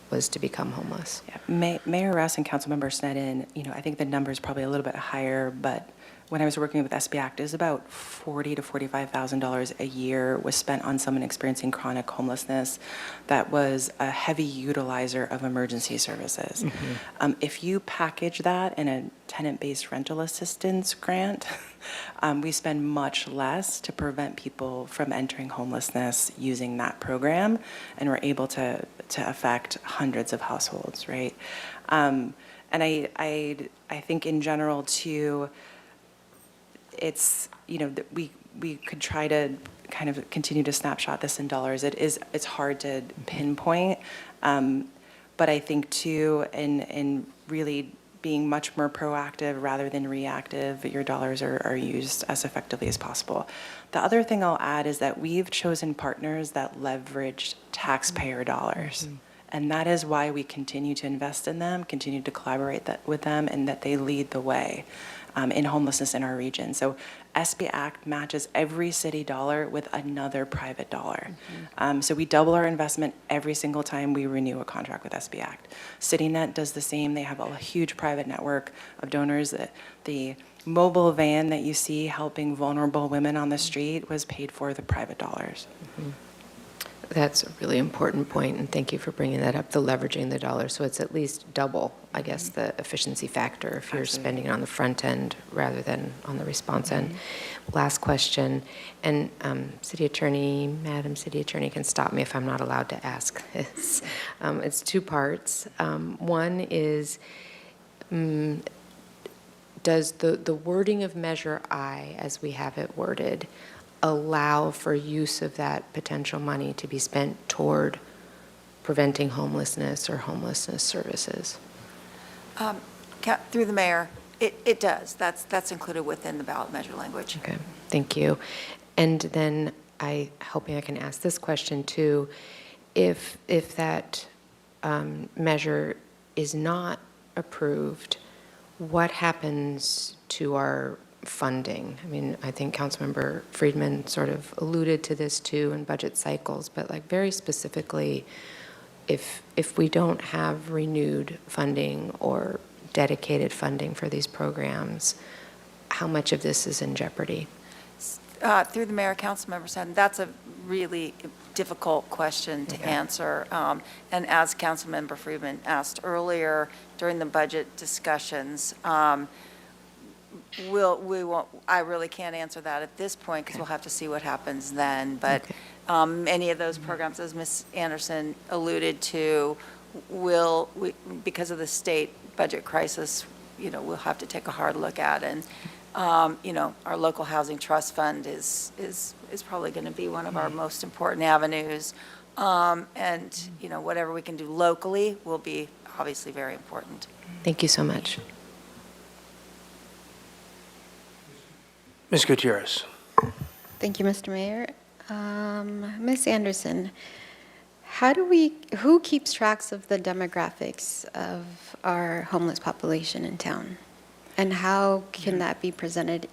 was to become homeless. Yeah. Mayor Rouse and Councilmember Sneddon, I think the number is probably a little bit higher, but when I was working with SB Act, it was about $40,000 to $45,000 a year was spent on someone experiencing chronic homelessness that was a heavy utilizer of emergency services. If you package that in a tenant-based rental assistance grant, we spend much less to prevent people from entering homelessness using that program, and we're able to affect hundreds of households, right? And I think in general too, it's, that we could try to kind of continue to snapshot this in dollars. It's hard to pinpoint, but I think too, in really being much more proactive rather than reactive, your dollars are used as effectively as possible. The other thing I'll add is that we've chosen partners that leverage taxpayer dollars. And that is why we continue to invest in them, continue to collaborate with them, and that they lead the way in homelessness in our region. So SB Act matches every city dollar with another private dollar. So we double our investment every single time we renew a contract with SB Act. CityNet does the same. They have a huge private network of donors. The mobile van that you see helping vulnerable women on the street was paid for the private dollars. That's a really important point, and thank you for bringing that up, the leveraging the dollar. So it's at least double, I guess, the efficiency factor if you're spending it on the front end rather than on the response end. Last question, and City Attorney, Madam City Attorney can stop me if I'm not allowed to ask this. It's two parts. One is, does the wording of Measure I, as we have it worded, allow for use of that potential money to be spent toward preventing homelessness or homelessness services? Through the mayor, it does. That's included within the ballot measure language. Okay, thank you. And then hoping I can ask this question too. If that measure is not approved, what happens to our funding? I mean, I think Councilmember Friedman sort of alluded to this too in budget cycles, but like very specifically, if we don't have renewed funding or dedicated funding for these programs, how much of this is in jeopardy? Through the mayor, Councilmember Sutton, that's a really difficult question to answer. And as Councilmember Friedman asked earlier during the budget discussions, I really can't answer that at this point because we'll have to see what happens then. But any of those programs, as Ms. Anderson alluded to, because of the state budget crisis, we'll have to take a hard look at. And our local housing trust fund is probably going to be one of our most important avenues. And whatever we can do locally will be obviously very important. Thank you so much. Ms. Gutierrez. Thank you, Mr. Mayor. Ms. Anderson, who keeps tracks of the demographics of our homeless population in town? And how can that be presented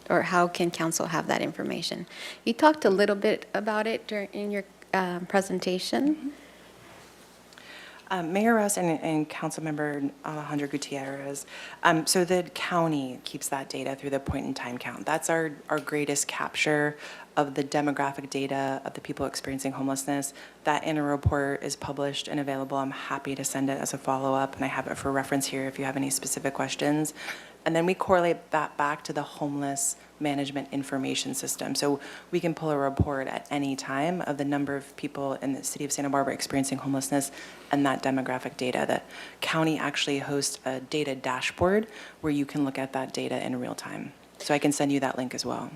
or how can council have that information? You talked a little bit about it in your presentation. Mayor Rouse and Councilmember Alejandro Gutierrez, so the county keeps that data through the point-in-time count. That's our greatest capture of the demographic data of the people experiencing homelessness. That interim report is published and available. I'm happy to send it as a follow-up, and I have it for reference here if you have any specific questions. And then we correlate that back to the homeless management information system. So we can pull a report at any time of the number of people in the city of Santa Barbara experiencing homelessness and that demographic data. The county actually hosts a data dashboard where you can look at that data in real time. So I can send you that link as well.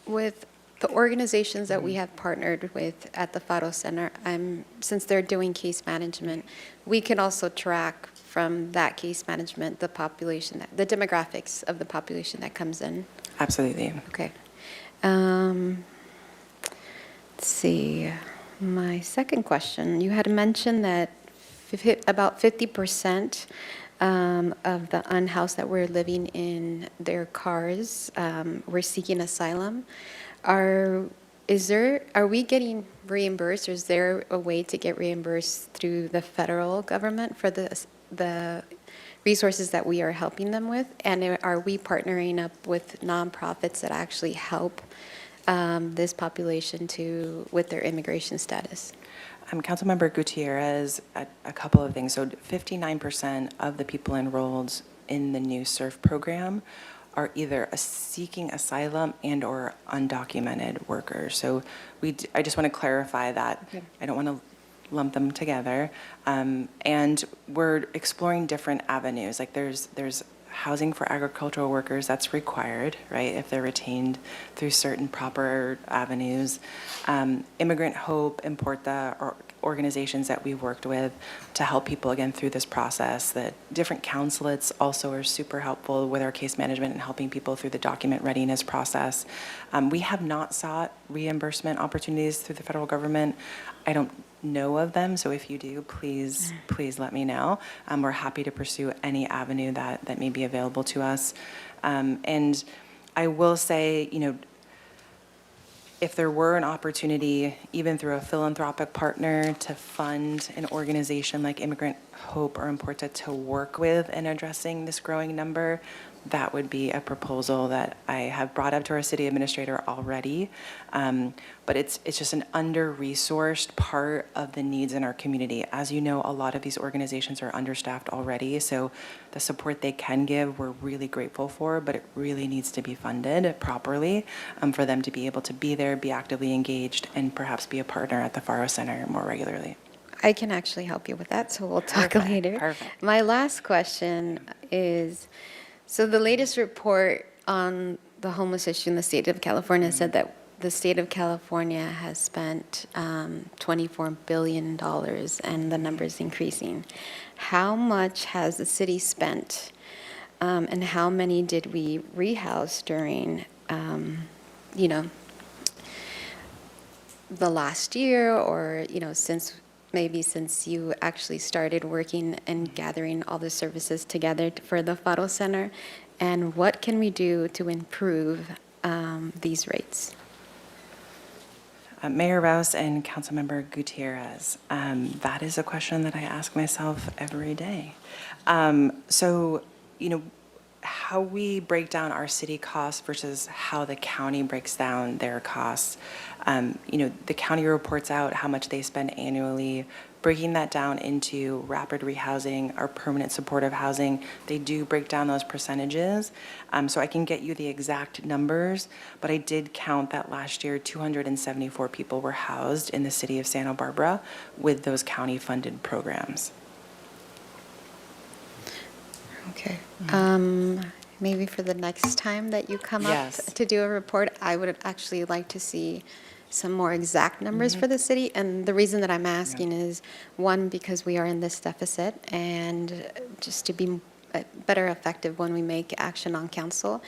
With The organizations that we have partnered with at the Faro Center, since they're doing case management, we can also track from that case management the population, the demographics of the population that comes in. Absolutely. Okay. Let's see. My second question, you had mentioned that about 50% of the unhoused that were living in their cars were seeking asylum. Are we getting reimbursed, or is there a way to get reimbursed through the federal government for the resources that we are helping them with? And are we partnering up with nonprofits that actually help this population with their immigration status? Councilmember Gutierrez, a couple of things. So 59% of the people enrolled in the new SURF program are either seeking asylum and or undocumented workers. So I just want to clarify that. Okay. I don't want to lump them together. And we're exploring different avenues. Like there's housing for agricultural workers that's required, right, if they're retained through certain proper avenues. Immigrant Hope, Importa, or organizations that we've worked with to help people, again, through this process. That different consulates also are super helpful with our case management and helping people through the document readiness process. We have not sought reimbursement opportunities through the federal government. I don't know of them, so if you do, please let me know. We're happy to pursue any avenue that may be available to us. And I will say, if there were an opportunity, even through a philanthropic partner, to fund an organization like Immigrant Hope or Importa to work with in addressing this growing number, that would be a proposal that I have brought up to our city administrator already. But it's just an under-resourced part of the needs in our community. As you know, a lot of these organizations are understaffed already, so the support they can give, we're really grateful for, but it really needs to be funded properly for them to be able to be there, be actively engaged, and perhaps be a partner at the Faro Center more regularly. I can actually help you with that, so we'll talk later. Perfect. My last question is, so the latest report on the homeless issue in the state of California said that the state of California has spent $24 billion, and the number is increasing. How much has the city spent, and how many did we rehouse during, the last year, or, since you actually started working and gathering all the services together for the Faro Center? And what can we do to improve these rates? Mayor Rouse and Councilmember Gutierrez, that is a question that I ask myself every day. So, how we break down our city costs versus how the county breaks down their costs. The county reports out how much they spend annually. Breaking that down into rapid rehousing or permanent supportive housing, they do break down those percentages. So I can get you the exact numbers, but I did count that last year 274 people were housed in the city of Santa Barbara with those county-funded programs. Okay. Maybe for the next time that you come Yes. up to do a report, I would actually like to see some more exact numbers for the city. And the reason that I'm asking is, one, because we are in this deficit, and just to be better effective when we make action on council.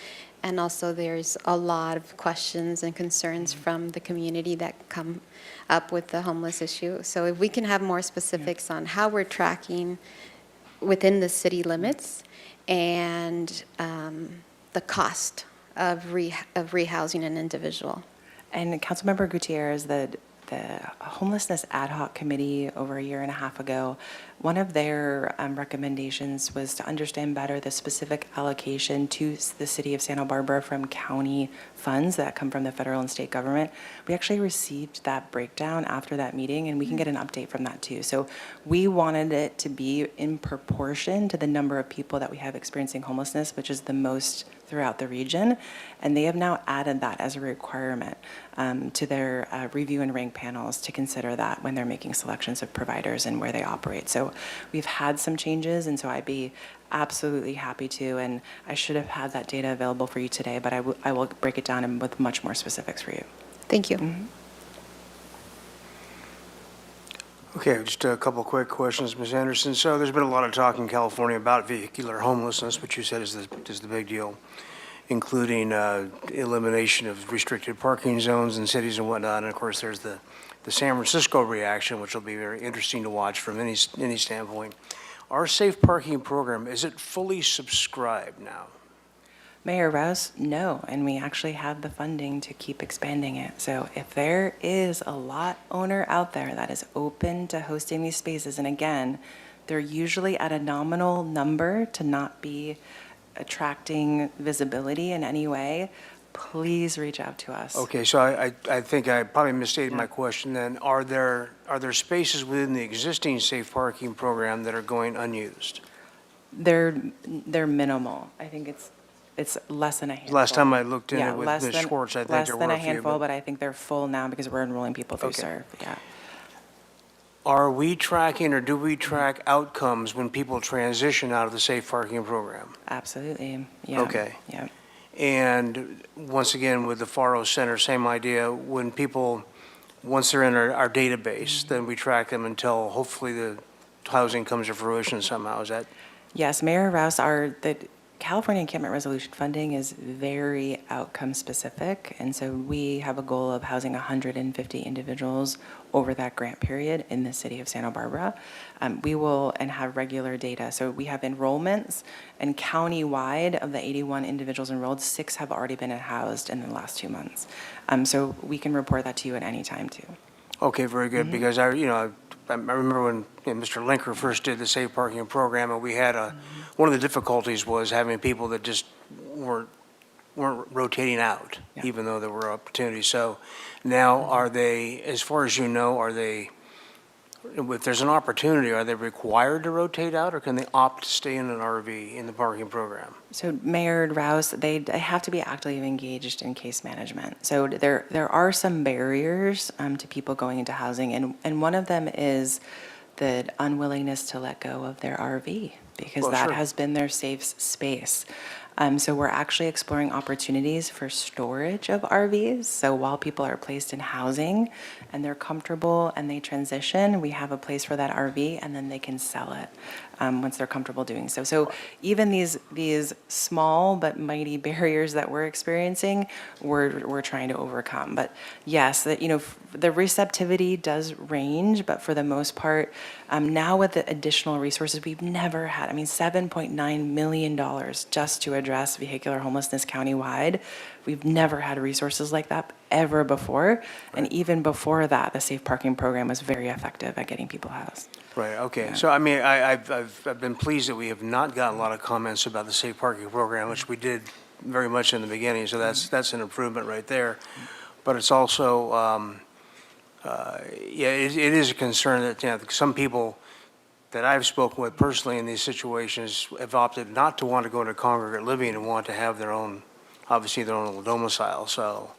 And also there's a lot of questions and concerns from the community that come up with the homeless issue. So if we can have more specifics on how we're tracking within the city limits, and the cost of rehousing an individual. And Councilmember Gutierrez, the Homelessness Ad Hoc Committee over a year and a half ago, one of their recommendations was to understand better the specific allocation to the city of Santa Barbara from county funds that come from the federal and state government. We actually received that breakdown after that meeting, and we can get an update from that too. So we wanted it to be in proportion to the number of people that we have experiencing homelessness, which is the most throughout the region, and they have now added that as a requirement to their review and rank panels to consider that when they're making selections of providers and where they operate. So we've had some changes, and so I'd be absolutely happy to, and I should have had that data available for you today, but I will break it down with much more specifics for you. Thank you. Okay, just a couple quick questions, Ms. Anderson. So there's been a lot of talk in California about vehicular homelessness, which you said is the big deal, including elimination of restricted parking zones in cities and whatnot. And of course, there's the San Francisco reaction, which will be very interesting to watch from any standpoint. Our safe parking program, is it fully subscribed now? Mayor Rouse, no, and we actually have the funding to keep expanding it. So if there is a lot owner out there that is open to hosting these spaces, and again, they're usually at a nominal number to not be attracting visibility in any way, please reach out to us. Okay, so I think I probably misstated my question then. Are there spaces within the existing safe parking program that are going unused? They're minimal. I think it's less than a handful. Last time I looked in it with less Ms. than- Schwartz, I think less there than were a a few. handful, but I think they're full now because we're enrolling people through Okay. SERV, yeah. Are we tracking or do we track outcomes when people transition out of the safe parking program? Absolutely, yeah. Okay. Yeah. And once again, with the Faro Center, same idea, when people, once they're in our database, then we track them until hopefully the housing comes to fruition somehow, is that? Yes, Mayor Rouse, the California Encampment Resolution funding is very outcome specific, and so we have a goal of housing 150 individuals over that grant period in the city of Santa Barbara. We will and have regular data. So we have enrollments, and countywide of the 81 individuals enrolled, 6 have already been housed in the last 2 months. So we can report that to you at any time too. Okay, very good, because I remember when Mr. Linker first did the safe parking program, and we had one of the difficulties was having people that just weren't rotating out, even though there were opportunities. So now are they, as far as you know, if there's an opportunity, are they required to rotate out, or can they opt to stay in an RV in the parking program? So Mayor Rouse, they have to be actively engaged in case management. So there are some barriers to people going into housing, and one of them is the unwillingness to let go of their RV, because that has been their safe space. So we're actually exploring opportunities for storage of RVs. So while people are placed in housing and they're comfortable and they transition, we have a place for that RV, and then they can sell it once they're comfortable doing so. So even these small but mighty barriers that we're experiencing, we're trying to overcome. But yes, the receptivity does range, but for the most part, now with the additional resources we've never had, $7.9 million just to address vehicular homelessness countywide. We've never had resources like that ever before. And even before that, the safe parking program was very effective at getting people housed. Right, okay. So, I've been pleased that we have not gotten a lot of comments about the safe parking program, which we did very much in the beginning, so that's an improvement right there. But it's also, it is a concern that, some people that I've spoken with personally in these situations have opted not to want to go into congregate living and want to have their own little domicile, so.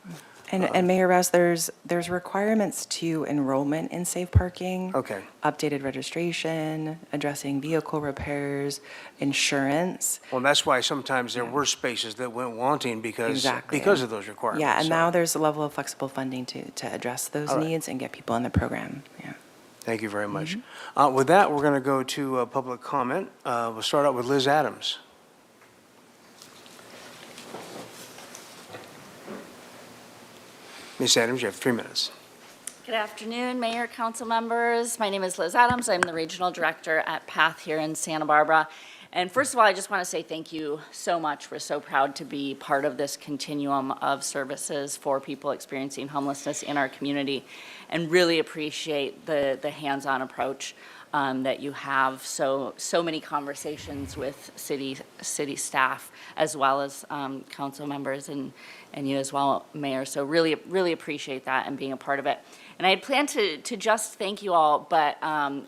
And Mayor Rouse, there's requirements to enrollment in safe parking. Okay. Updated registration, addressing vehicle repairs, insurance. Well, that's why sometimes there were spaces that went wanting because of those requirements. Yeah, and so. now there's a level of flexible funding to address those All right. needs and get people in the program, yeah. Thank you very much. With that, we're going to go to public comment. We'll start out with Liz Adams. Ms. Adams, you have 3 minutes. Good afternoon, Mayor, council members. My name is Liz Adams. I'm the Regional Director at PATH here in Santa Barbara. And first of all, I just want to say thank you so much. We're so proud to be part of this continuum of services for people experiencing homelessness in our community, and really appreciate the hands-on approach that you have. So many conversations with city staff, as well as council members and you as well, Mayor. So really appreciate that and being a part of it. And I had planned to just thank you all, but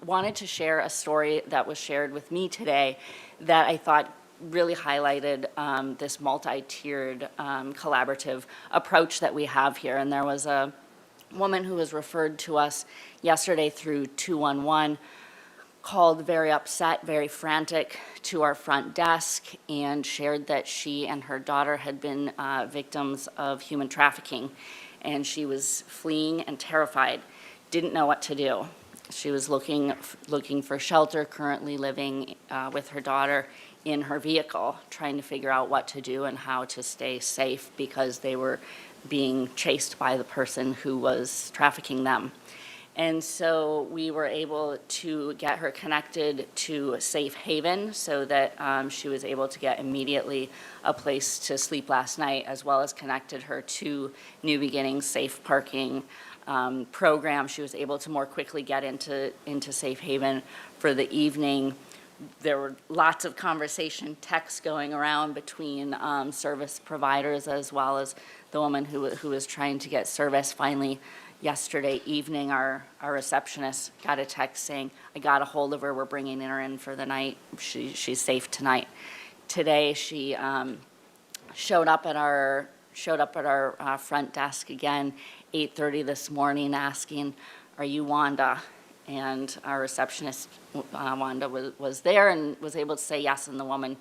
wanted to share a story that was shared with me today that I thought really highlighted this multi-tiered collaborative approach that we have here. And there was a woman who was referred to us yesterday through 211, called very upset, very frantic to our front desk, and shared that she and her daughter had been victims of human trafficking. and she was fleeing and terrified, didn't know what to do. She was looking for shelter, currently living with her daughter in her vehicle, trying to figure out what to do and how to stay safe because they were being chased by the person who was trafficking them. And so we were able to get her connected to a safe haven so that she was able to get immediately a place to sleep last night, as well as connected her to New Beginnings Safe Parking program. She was able to more quickly get into safe haven for the evening. There were lots of conversation, texts going around between service providers as well as the woman who was trying to get service. Finally, yesterday evening, our receptionist got a text saying, I got a hold of her, we're bringing her in for the night, she's safe tonight. Today, she showed up at our front desk again, 8:30 this morning, asking, are you Wanda? And our receptionist, Wanda, was there and was able to say yes, and the woman,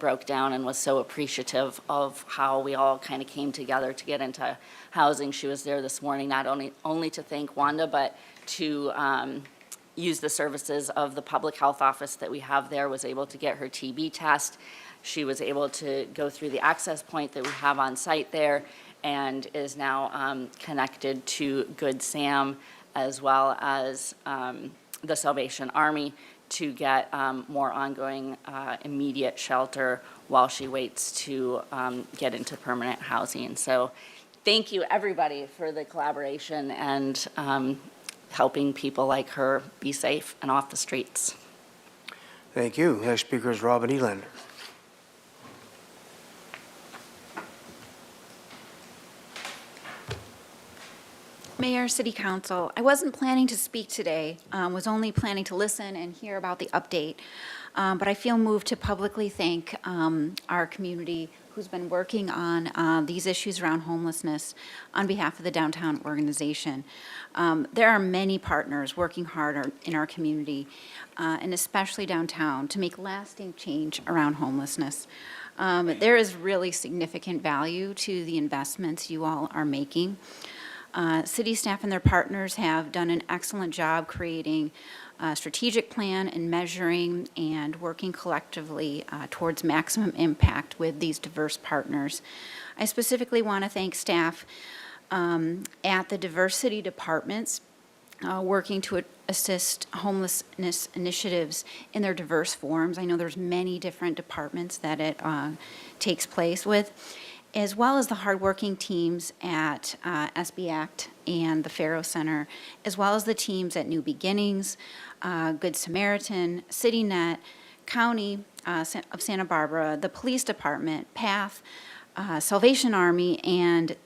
broke down and was so appreciative of how we all kind of came together to get into housing. She was there this morning, not only to thank Wanda, but to use the services of the public health office that we have there, was able to get her TB test. She was able to go through the access point that we have on site there, and is now connected to Good Sam, as well as the Salvation Army, to get more ongoing immediate shelter while she waits to get into permanent housing. So thank you, everybody, for the collaboration and helping people like her be safe and off the streets. Thank you. Next speaker is Robin Elander. Mayor, City Council, I wasn't planning to speak today, was only planning to listen and hear about the update, but I feel moved to publicly thank our community who's been working on these issues around homelessness on behalf of the downtown organization. There are many partners working hard in our community, and especially downtown, to make lasting change around homelessness. There is really significant value to the investments you all are making. City staff and their partners have done an excellent job creating a strategic plan and measuring and working collectively towards maximum impact with these diverse partners. I specifically want to thank staff at the diversity departments working to assist homelessness initiatives in their diverse forms. I know there's many different departments that it takes place with, as well as the hardworking teams at SB Act and the Faro Center, as well as the teams at New Beginnings, Good Samaritan, CityNet, County of Santa Barbara, the Police Department, PATH, Salvation Army, and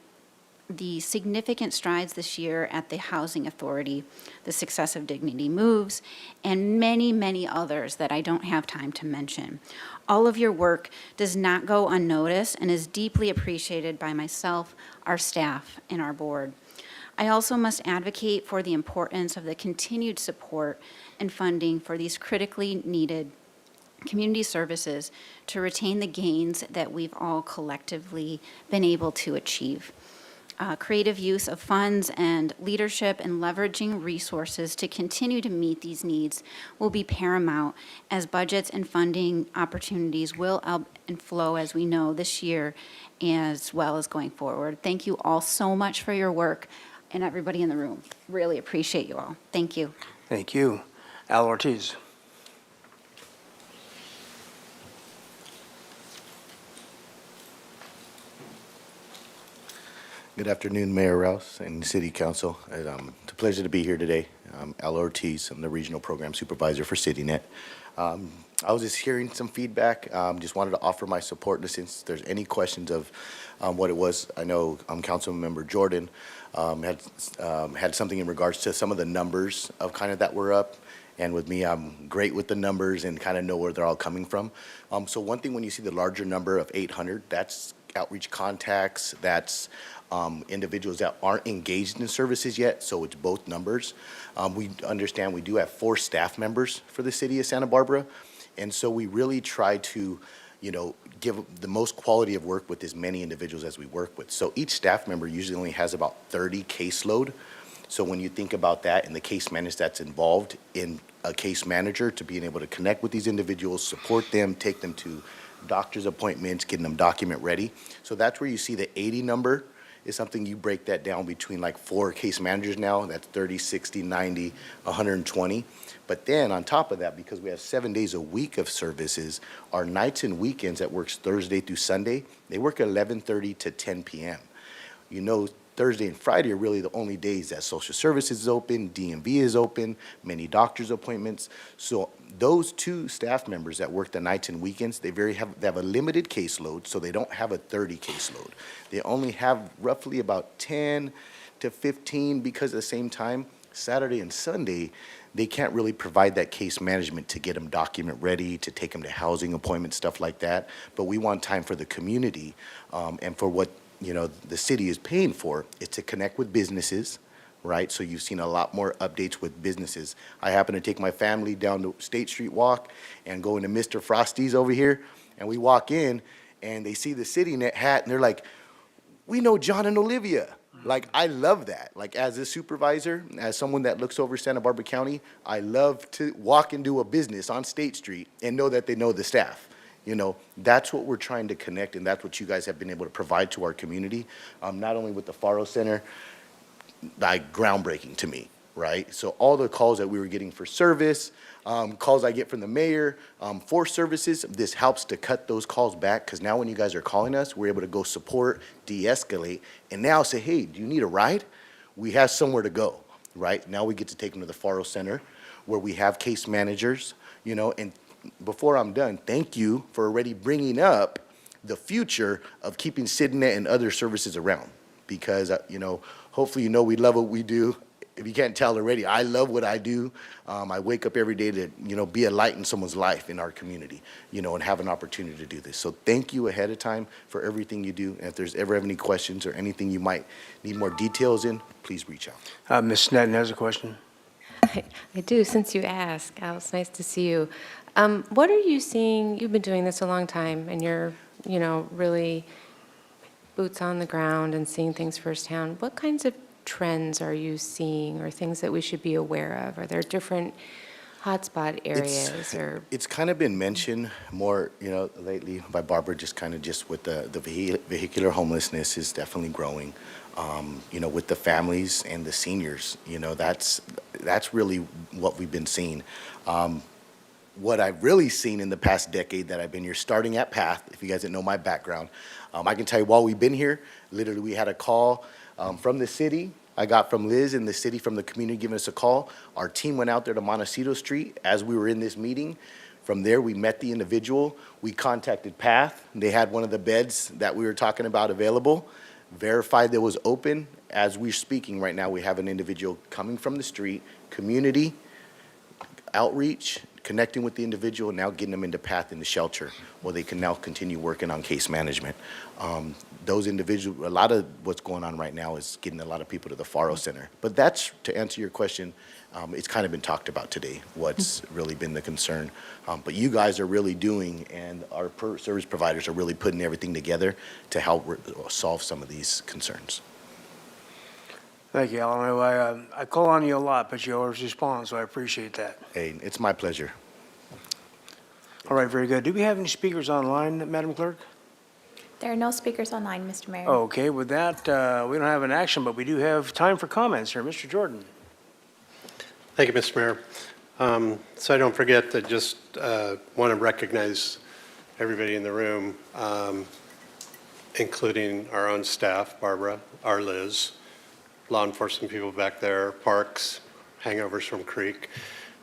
the significant strides this year at the Housing Authority, the Success of Dignity Moves, and many, many others that I don't have time to mention. All of your work does not go unnoticed and is deeply appreciated by myself, our staff, and our board. I also must advocate for the importance of the continued support and funding for these critically needed community services to retain the gains that we've all collectively been able to achieve. Creative use of funds and leadership and leveraging resources to continue to meet these needs will be paramount, as budgets and funding opportunities will ebb and flow, as we know, this year as well as going forward. Thank you all so much for your work, and everybody in the room. Really appreciate you all. Thank you. Thank you. Al Ortiz. Good afternoon, Mayor Rouse and City Council. It's a pleasure to be here today. I'm Al Ortiz. I'm the Regional Program Supervisor for CityNet. I was just hearing some feedback. Just wanted to offer my support in the sense there's any questions of what it was. I know Councilmember Jordan had something in regards to some of the numbers of kind of that were up. And with me, I'm great with the numbers and kind of know where they're all coming from. So one thing, when you see the larger number of 800, that's outreach contacts, that's individuals that aren't engaged in services yet, so it's both numbers. We understand we do have 4 staff members for the city of Santa Barbara, and so we really try to, give the most quality of work with as many individuals as we work with. So each staff member usually only has about 30 caseload. So when you think about that and the case manager that's involved in a case manager to being able to connect with these individuals, support them, take them to doctor's appointments, getting them document ready. So that's where you see the 80 number is something you break that down between like 4 case managers now. That's 30, 60, 90, 120. But then on top of that, because we have 7 days a week of services, our nights and weekends that works Thursday through Sunday, they work at 11:30 to 10 p.m. Thursday and Friday are really the only days that social services is open, DMV is open, many doctor's appointments. So those 2 staff members that work the nights and weekends, they have a limited caseload, so they don't have a 30 caseload. They only have roughly about 10 to 15 because at the same time, Saturday and Sunday, they can't really provide that case management to get them document ready, to take them to housing appointments, stuff like that. But we want time for the community and for what the city is paying for is to connect with businesses, right? So you've seen a lot more updates with businesses. I happen to take my family down to State Street Walk and go into Mr. Frosty's over here, and we walk in, and they see the CityNet hat, and they're like, we know John and Olivia. Like, I love that. Like, as a supervisor, as someone that looks over Santa Barbara County, I love to walk into a business on State Street and know that they know the staff. That's what we're trying to connect, and that's what you guys have been able to provide to our community, not only with the Faro Center, like groundbreaking to me, right? So all the calls that we were getting for service, calls I get from the mayor for services, this helps to cut those calls back, because now when you guys are calling us, we're able to go support, de-escalate, and now say, hey, do you need a ride? We have somewhere to go, right? Now we get to take them to the Faro Center, where we have case managers, and before I'm done, thank you for already bringing up the future of keeping CityNet and other services around, because, hopefully we love what we do. If you can't tell already, I love what I do. I wake up every day to, be a light in someone's life in our community, and have an opportunity to do this. So thank you ahead of time for everything you do. And if there's ever any questions or anything you might need more details in, please reach out. Ms. Sneddon has a question. I do, since you asked. Al, it's nice to see you. What are you seeing? You've been doing this a long time, and you're, really boots on the ground and seeing things firsthand. What kinds of trends are you seeing, or things that we should be aware of? Are there different hotspot areas, or? It's kind of been mentioned more, lately by Barbara, just with the vehicular homelessness is definitely growing. With the families and the seniors, that's really what we've been seeing. What I've really seen in the past decade that I've been here, starting at PATH, if you guys didn't know my background, I can tell you while we've been here, literally we had a call from the city. I got from Liz in the city, from the community, giving us a call. Our team went out there to Montecito Street as we were in this meeting. From there, we met the individual. We contacted PATH. They had one of the beds that we were talking about available, verified that it was open. As we're speaking right now, we have an individual coming from the street, community, outreach, connecting with the individual, and now getting them into PATH in the shelter, where they can now continue working on case management. Those individuals, a lot of what's going on right now is getting a lot of people to the Faro Center. But that's, to answer your question, it's kind of been talked about today, what's really been the concern. But you guys are really doing, and our service providers are really putting everything together to help solve some of these concerns. Thank you, Alan. I call on you a lot, but you always respond, so I appreciate that. Hey, it's my pleasure. All right, very good. Do we have any speakers online, Madam Clerk? There are no speakers online, Mr. Mayor. Okay, with that, we don't have an action, but we do have time for comments here. Mr. Jordan. Thank you, Mr. Mayor. So I don't forget to just want to recognize everybody in the room, including our own staff, Barbara, our Liz, law enforcement people back there, parks, hangovers from Creek.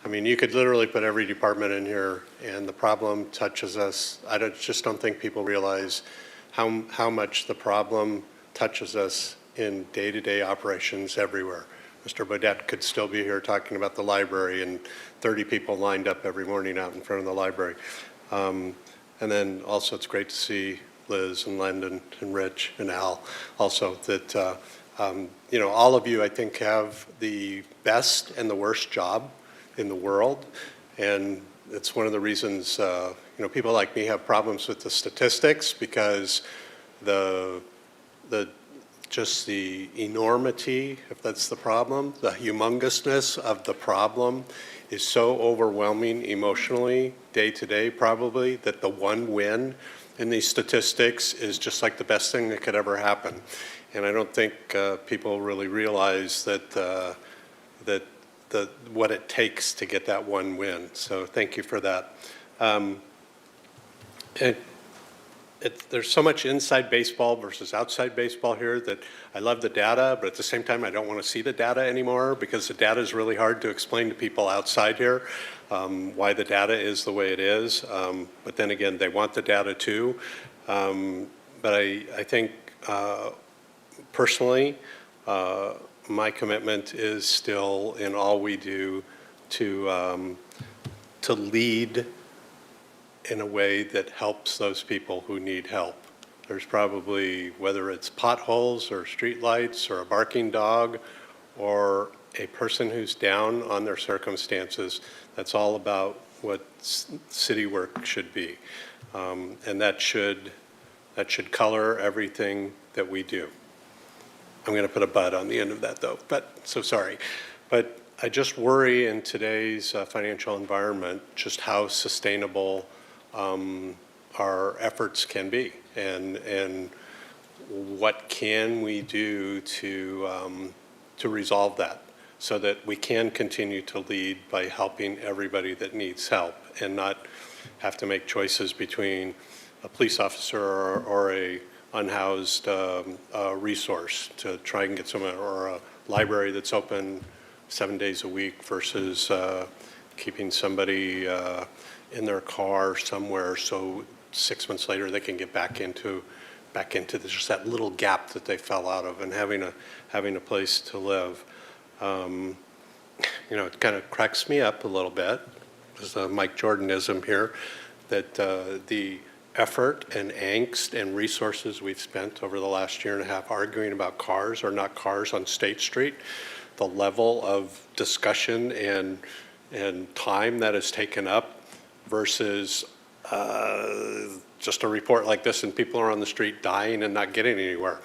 I mean, you could literally put every department in here, and the problem touches us. Just don't think people realize how much the problem touches us in day-to-day operations everywhere. Mr. Bodette could still be here talking about the library, and 30 people lined up every morning out in front of the library. And then also it's great to see Liz and Landon and Rich and Al also, that all of you, I think, have the best and the worst job in the world, and it's one of the reasons, people like me have problems with the statistics, because just the enormity, if that's the problem, the humongousness of the problem is so overwhelming emotionally, day to day probably, that the one win in these statistics is just like the best thing that could ever happen. And I don't think people really realize that what it takes to get that one win. So thank you for that. There's so much inside baseball versus outside baseball here that I love the data, but at the same time, I don't want to see the data anymore, because the data is really hard to explain to people outside here why the data is the way it is. But then again, they want the data too. But I think personally, my commitment is still in all we do to lead in a way that helps those people who need help. There's probably, whether it's potholes or streetlights or a barking dog or a person who's down on their circumstances, that's all about what city work should be. And that should color everything that we do. I'm going to put a but on the end of that though, but so sorry. But I just worry in today's financial environment just how sustainable our efforts can be, and what can we do to resolve that, so that we can continue to lead by helping everybody that needs help, and not have to make choices between a police officer or a unhoused resource to try and get someone, or a library that's open 7 days a week versus keeping somebody in their car somewhere, so 6 months later they can get back into just that little gap that they fell out of, and having a place to live. It kind of cracks me up a little bit. There's a Mike Jordanism here, that the effort and angst and resources we've spent over the last year and a half arguing about cars or not cars on State Street, the level of discussion and time that is taken up versus just a report like this and people are on the street dying and not getting anywhere.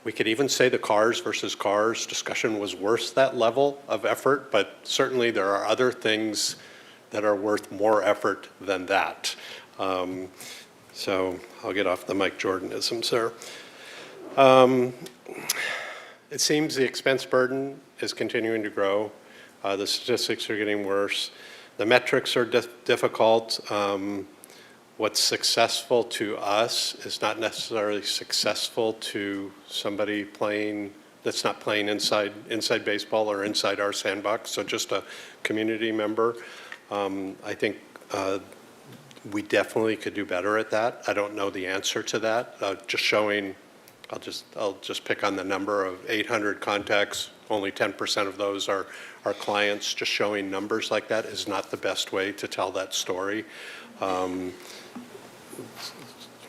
We could even say the cars versus cars discussion was worth that level of effort, but certainly there are other things that are worth more effort than that. So I'll get off the Mike Jordanism, sir. It seems the expense burden is continuing to grow. The statistics are getting worse. The metrics are difficult. What's successful to us is not necessarily successful to somebody that's not playing inside baseball or inside our sandbox, so just a community member. I think we definitely could do better at that. I don't know the answer to that. Just showing, I'll just pick on the number of 800 contacts. Only 10% of those are clients. Just showing numbers like that is not the best way to tell that story.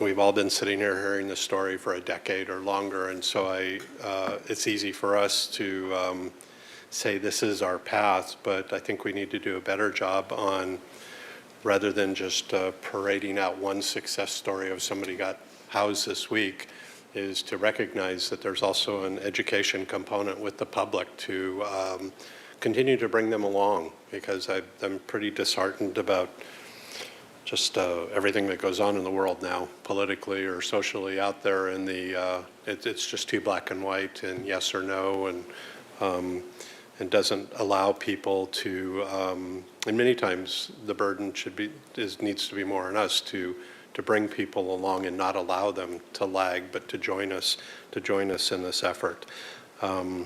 We've all been sitting here hearing this story for a decade or longer, and so it's easy for us to say this is our path, but I think we need to do a better job on, rather than just parading out one success story of somebody got housed this week, is to recognize that there's also an education component with the public to continue to bring them along, because I'm pretty disheartened about just everything that goes on in the world now, politically or socially out there, and it's just too black and white and yes or no, and doesn't allow people to, and many times the burden needs to be more on us to bring people along and not allow them to lag, but to join us in this effort. I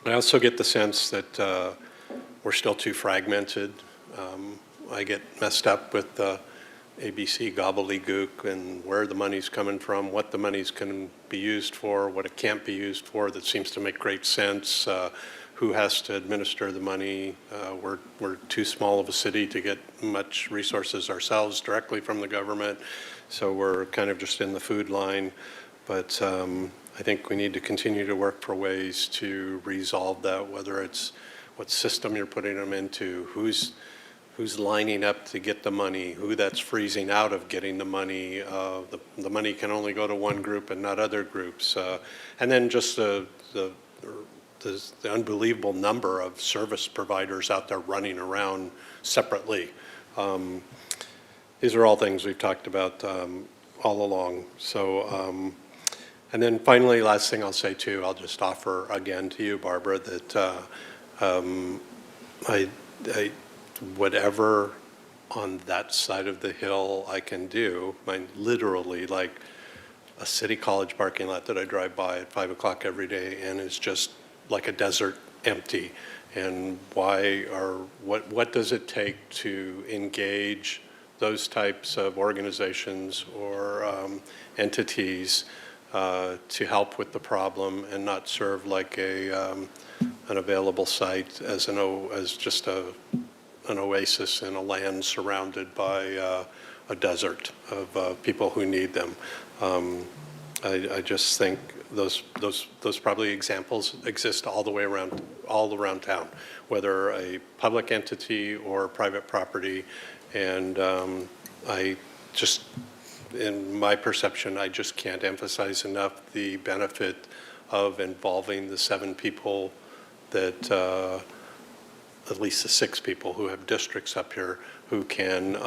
also get the sense that we're still too fragmented. I get messed up with the ABC gobbledygook and where the money's coming from, what the money's can be used for, what it can't be used for. That seems to make great sense. Who has to administer the money? We're too small of a city to get much resources ourselves directly from the government, so we're kind of just in the food line. But I think we need to continue to work for ways to resolve that, whether it's what system you're putting them into, who's who's lining up to get the money, who that's freezing out of getting the money. The money can only go to one group and not other groups. And then just the unbelievable number of service providers out there running around separately. These are all things we've talked about all along. So, and then finally, last thing I'll say too, I'll just offer again to you, Barbara, that whatever on that side of the hill I can do, literally like a city college parking lot that I drive by at 5 o'clock every day and it's just like a desert empty. And what does it take to engage those types of organizations or entities to help with the problem and not serve like an available site as just an oasis in a land surrounded by a desert of people who need them. I just think those probably examples exist all the way around, all around town, whether a public entity or private property. And in my perception, I just can't emphasize enough the benefit of involving the 7 people that, at least the 6 people who have districts up here who can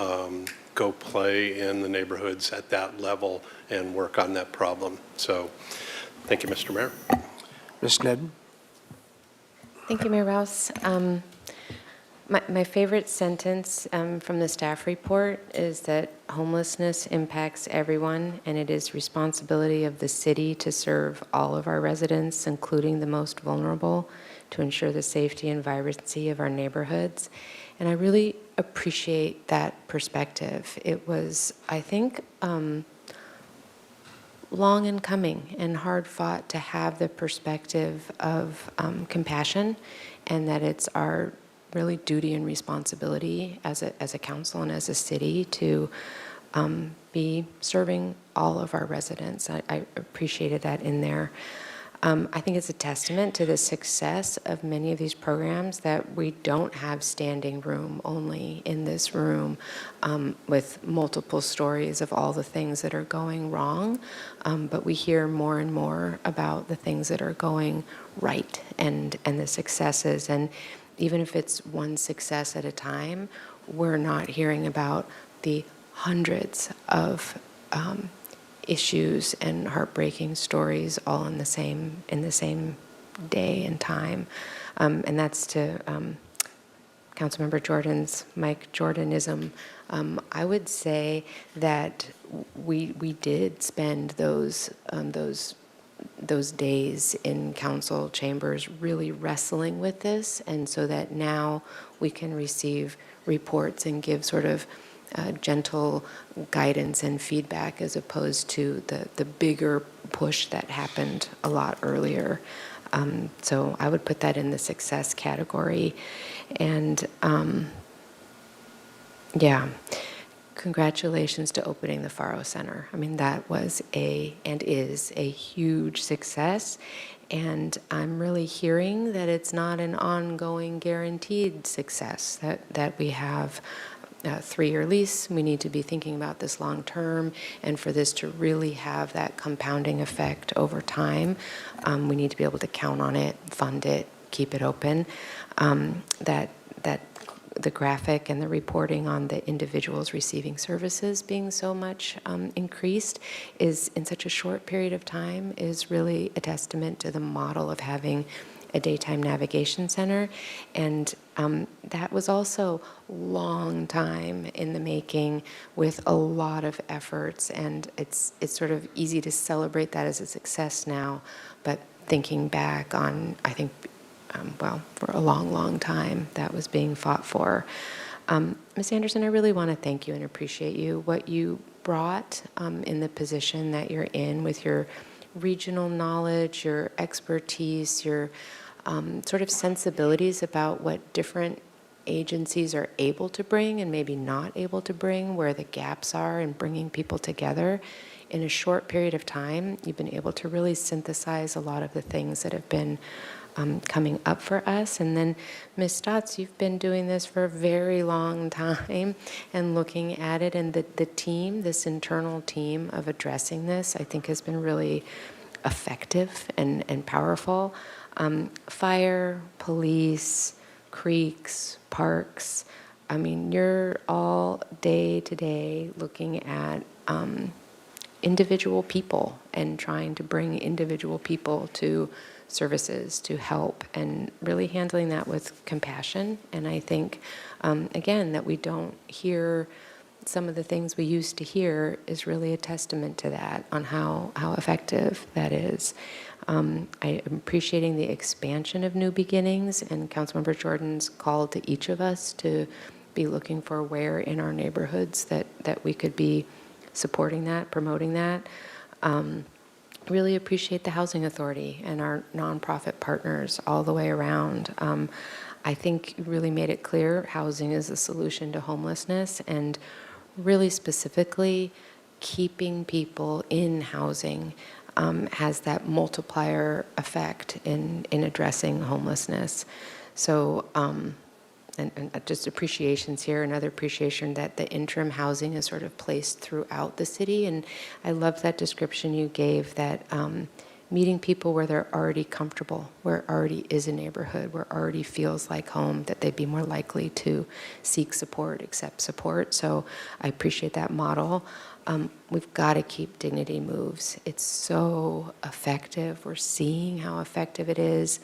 go play in the neighborhoods at that level and work on that problem. So thank you, Mr. Mayor. Ms. Sneddon? Thank you, Mayor Rouse. My favorite sentence from the staff report is that homelessness impacts everyone, and it is responsibility of the city to serve all of our residents, including the most vulnerable, to ensure the safety and vibrancy of our neighborhoods. And I really appreciate that perspective. It was, I think, long in coming and hard fought to have the perspective of compassion, and that it's our really duty and responsibility as a council and as a city to be serving all of our residents. I appreciated that in there. I think it's a testament to the success of many of these programs that we don't have standing room only in this room with multiple stories of all the things that are going wrong, but we hear more and more about the things that are going right and the successes. And even if it's one success at a time, we're not hearing about the hundreds of issues and heartbreaking stories all in the same day and time. And that's to Councilmember Jordan's Mike Jordanism. I would say that we did spend those days in council chambers really wrestling with this, and so that now we can receive reports and give sort of gentle guidance and feedback as opposed to the bigger push that happened a lot earlier. So I would put that in the success category. And yeah, congratulations to opening the Faro Center. I mean, that was and is a huge success. And I'm really hearing that it's not an ongoing guaranteed success, that we have a 3-year lease. We need to be thinking about this long term, and for this to really have that compounding effect over time, we need to be able to count on it, fund it, keep it open. That the graphic and the reporting on the individuals receiving services being so much increased is in such a short period of time is really a testament to the model of having a daytime navigation center. And that was also long time in the making with a lot of efforts, and it's sort of easy to celebrate that as a success now, but thinking back on, I think, for a long, long time that was being fought for. Ms. Anderson, I really want to thank you and appreciate you, what you brought in the position that you're in with your regional knowledge, your expertise, your sort of sensibilities about what different agencies are able to bring and maybe not able to bring, where the gaps are in bringing people together. In a short period of time, you've been able to really synthesize a lot of the things that have been coming up for us. And then, Ms. Stotts, you've been doing this for a very long time and looking at it, and the team, this internal team of addressing this, I think has been really effective and powerful. Fire, police, creeks, parks, I mean, you're all day to day looking at individual people and trying to bring individual people to services, to help, and really handling that with compassion. And I think, again, that we don't hear some of the things we used to hear is really a testament to that, on how effective that is. I am appreciating the expansion of New Beginnings and Councilmember Jordan's call to each of us to be looking for where in our neighborhoods that we could be supporting that, promoting that. Really appreciate the Housing Authority and our nonprofit partners all the way around. I think you really made it clear housing is a solution to homelessness, and really specifically keeping people in housing has that multiplier effect in addressing homelessness. So, and just appreciations here, another appreciation that the interim housing is sort of placed throughout the city. And I love that description you gave, that meeting people where they're already comfortable, where it already is a neighborhood, where it already feels like home, that they'd be more likely to seek support, accept support. So I appreciate that model. We've got to keep Dignity Moves. It's so effective. We're seeing how effective it is,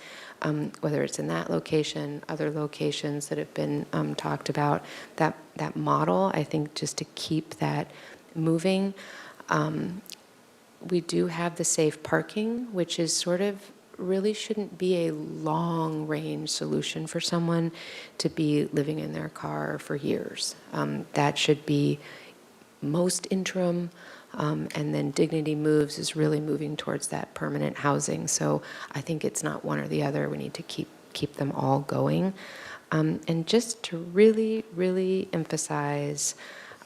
whether it's in that location, other locations that have been talked about. That model, I think, just to keep that moving. We do have the safe parking, which is sort of really shouldn't be a long-range solution for someone to be living in their car for years. That should be most interim, and then Dignity Moves is really moving towards that permanent housing. So I think it's not one or the other. We need to keep them all going. And just to really, really emphasize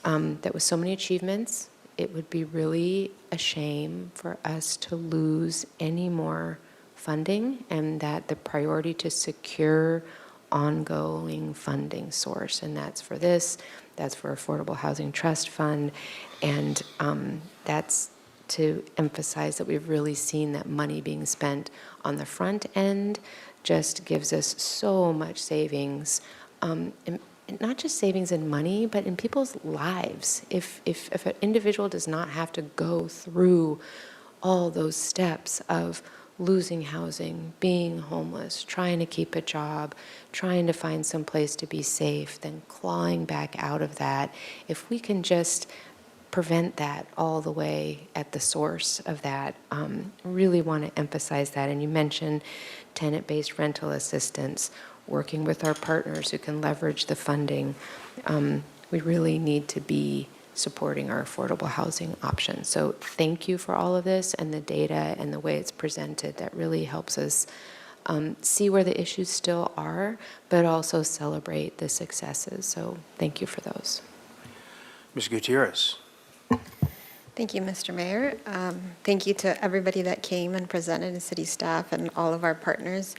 that with so many achievements, it would be really a shame for us to lose any more funding, and that the priority to secure ongoing funding source, and that's for this, that's for Affordable Housing Trust Fund, and that's to emphasize that we've really seen that money being spent on the front end just gives us so much savings, and not just savings in money, but in people's lives. If an individual does not have to go through all those steps of losing housing, being homeless, trying to keep a job, trying to find some place to be safe, then clawing back out of that, if we can just prevent that all the way at the source of that, really want to emphasize that. And you mentioned tenant-based rental assistance, working with our partners who can leverage the funding. We really need to be supporting our affordable housing options. So thank you for all of this and the data and the way it's presented. That really helps us see where the issues still are, but also celebrate the successes. So thank you for those. Ms. Gutierrez. Thank you, Mr. Mayor. Thank you to everybody that came and presented, and city staff and all of our partners.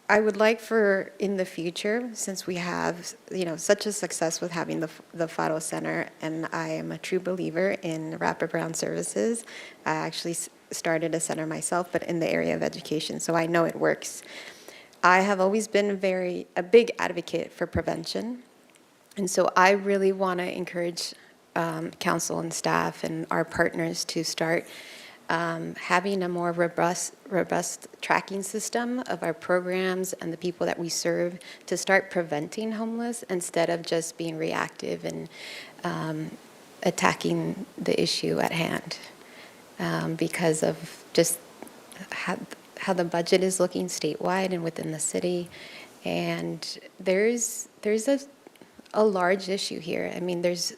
I would like for, in the future, since we have, such a success with having the FADO Center, and I am a true believer in wraparound services. I actually started a center myself, but in the area of education, so I know it works. I have always been a big advocate for prevention, and so I really want to encourage council and staff and our partners to start having a more robust tracking system of our programs and the people that we serve, to start preventing homeless instead of just being reactive and attacking the issue at hand, because of just how the budget is looking statewide and within the city. And there's a large issue here. I mean, there's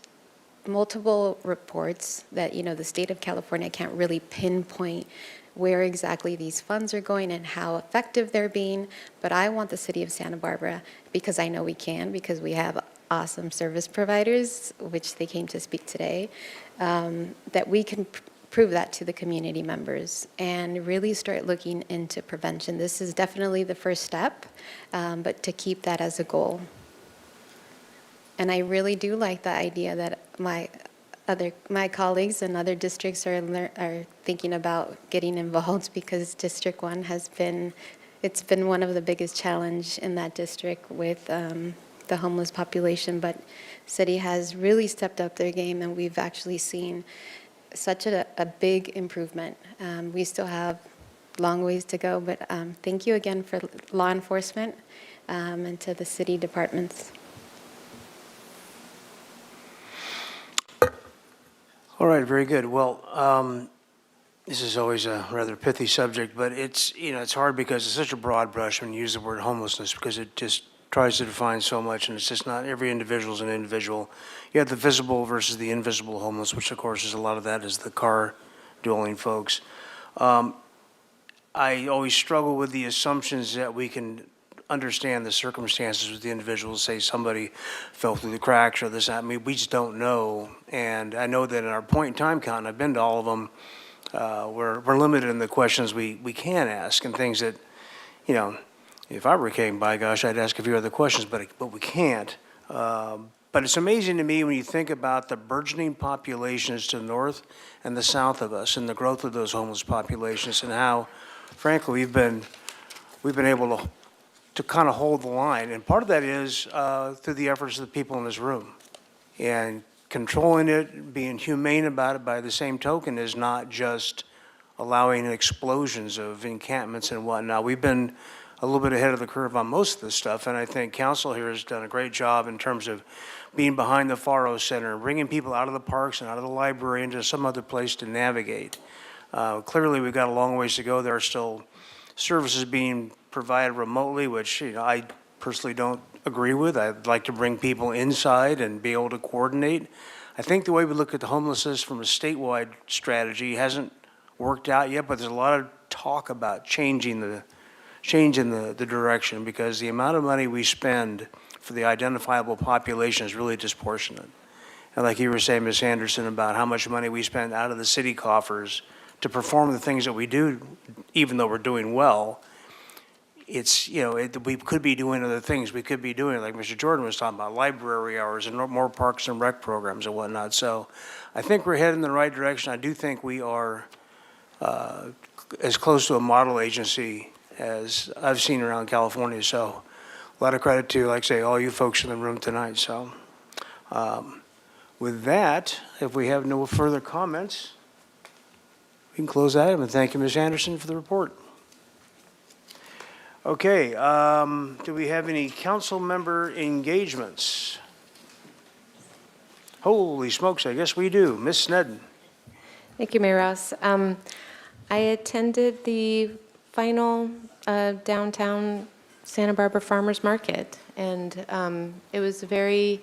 multiple reports that, the state of California can't really pinpoint where exactly these funds are going and how effective they're being. But I want the city of Santa Barbara, because I know we can, because we have awesome service providers, which they came to speak today, that we can prove that to the community members and really start looking into prevention. This is definitely the first step, but to keep that as a goal. And I really do like the idea that my colleagues in other districts are thinking about getting involved, because District 1 it's been one of the biggest challenge in that district with the homeless population, but city has really stepped up their game, and we've actually seen such a big improvement. We still have long ways to go, but thank you again for law enforcement and to the city departments. All right, very good. Well, this is always a rather pithy subject, but it's hard because it's such a broad brush when you use the word homelessness, because it just tries to define so much, and it's just not every individual is an individual. You have the visible versus the invisible homeless, which of course is a lot of that is the car dwelling folks. I always struggle with the assumptions that we can understand the circumstances with the individuals, say somebody fell through the cracks or this, that. I mean, we just don't know. And I know that in our point in time count, and I've been to all of them, we're limited in the questions we can ask, and things that, if I were came by, gosh, I'd ask a few other questions, but we can't. But it's amazing to me when you think about the burgeoning populations to the north and the south of us, and the growth of those homeless populations, and how, frankly, we've been able to kind of hold the line. And part of that is through the efforts of the people in this room. And controlling it, being humane about it by the same token, is not just allowing explosions of encampments and whatnot. We've been a little bit ahead of the curve on most of this stuff, and I think council here has done a great job in terms of being behind the Faro Center, bringing people out of the parks and out of the library into some other place to navigate. Clearly, we've got a long ways to go. There are still services being provided remotely, which I personally don't agree with. I'd like to bring people inside and be able to coordinate. I think the way we look at the homelessness from a statewide strategy hasn't worked out yet, but there's a lot of talk about changing the direction, because the amount of money we spend for the identifiable population is really disproportionate. And like you were saying, Ms. Anderson, about how much money we spend out of the city coffers to perform the things that we do, even though we're doing well, it's, we could be doing other things. We could be doing, like Mr. Jordan was talking about, library hours and more parks and rec programs and whatnot. So I think we're heading in the right direction. I do think we are as close to a model agency as I've seen around California. So a lot of credit to, like I say, all you folks in the room tonight. So with that, if we have no further comments, we can close that item, and thank you, Ms. Anderson, for the report. Okay, do we have any council member engagements? Holy smokes, I guess we do. Ms. Snedden. Thank you, Mayor Rouse. I attended the final downtown Santa Barbara Farmers Market, and it was a very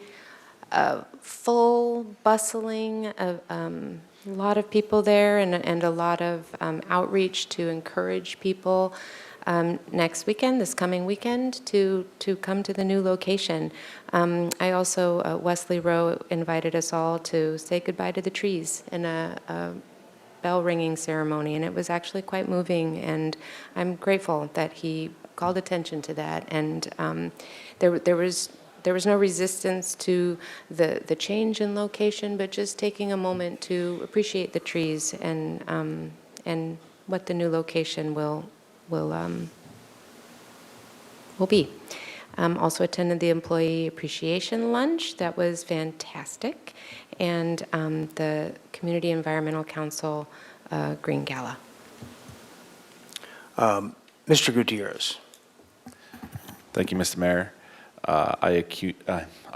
full, bustling, a lot of people there, and a lot of outreach to encourage people this coming weekend, to come to the new location. I also, Wesley Rowe invited us all to say goodbye to the trees in a bell ringing ceremony, and it was actually quite moving, and I'm grateful that he called attention to that. And there was no resistance to the change in location, but just taking a moment to appreciate the trees and what the new location will be. Also attended the employee appreciation lunch. That was fantastic. And the Community Environmental Council Green Gala. Mr. Gutierrez. Thank you, Mr. Mayor. I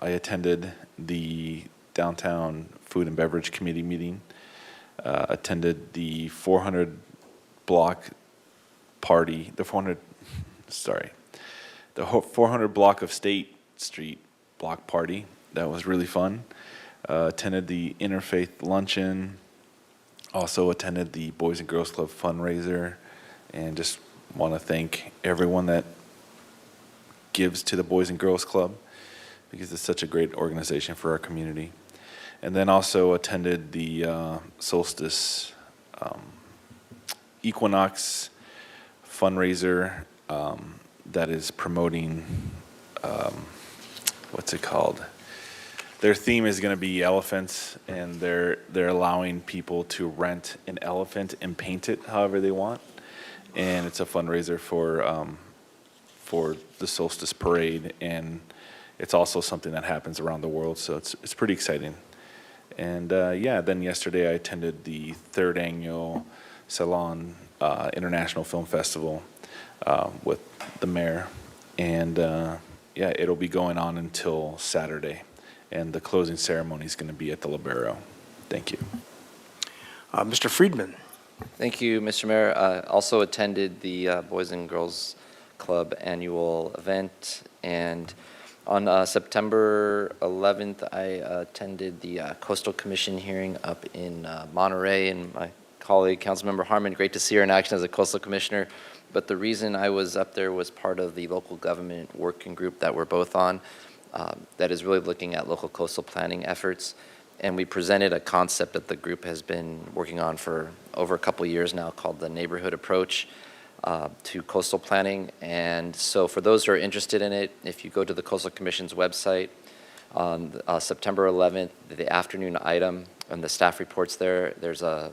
attended the Downtown Food and Beverage Committee meeting, attended the 400 block party, the 400 block of State Street block party. That was really fun. Attended the Interfaith Luncheon, also attended the Boys and Girls Club fundraiser, and just want to thank everyone that gives to the Boys and Girls Club, because it's such a great organization for our community. And then also attended the Solstice Equinox fundraiser that is promoting, what's it called? Their theme is going to be elephants, and they're allowing people to rent an elephant and paint it however they want. And it's a fundraiser for the Solstice Parade, and it's also something that happens around the world, so it's pretty exciting. And yeah, then yesterday I attended the 3rd annual Salon International Film Festival with the mayor, and yeah, it'll be going on until Saturday, and the closing ceremony is going to be at the Libero. Thank you. Mr. Friedman. Thank you, Mr. Mayor. Also attended the Boys and Girls Club annual event, and on September 11th, I attended the Coastal Commission hearing up in Monterey, and my colleague, Councilmember Harmon, great to see her in action as a Coastal Commissioner. But the reason I was up there was part of the local government working group that we're both on that is really looking at local coastal planning efforts. And we presented a concept that the group has been working on for over a couple years now called the neighborhood approach to coastal planning. And so for those who are interested in it, if you go to the Coastal Commission's website on September 11th, the afternoon item and the staff reports there's a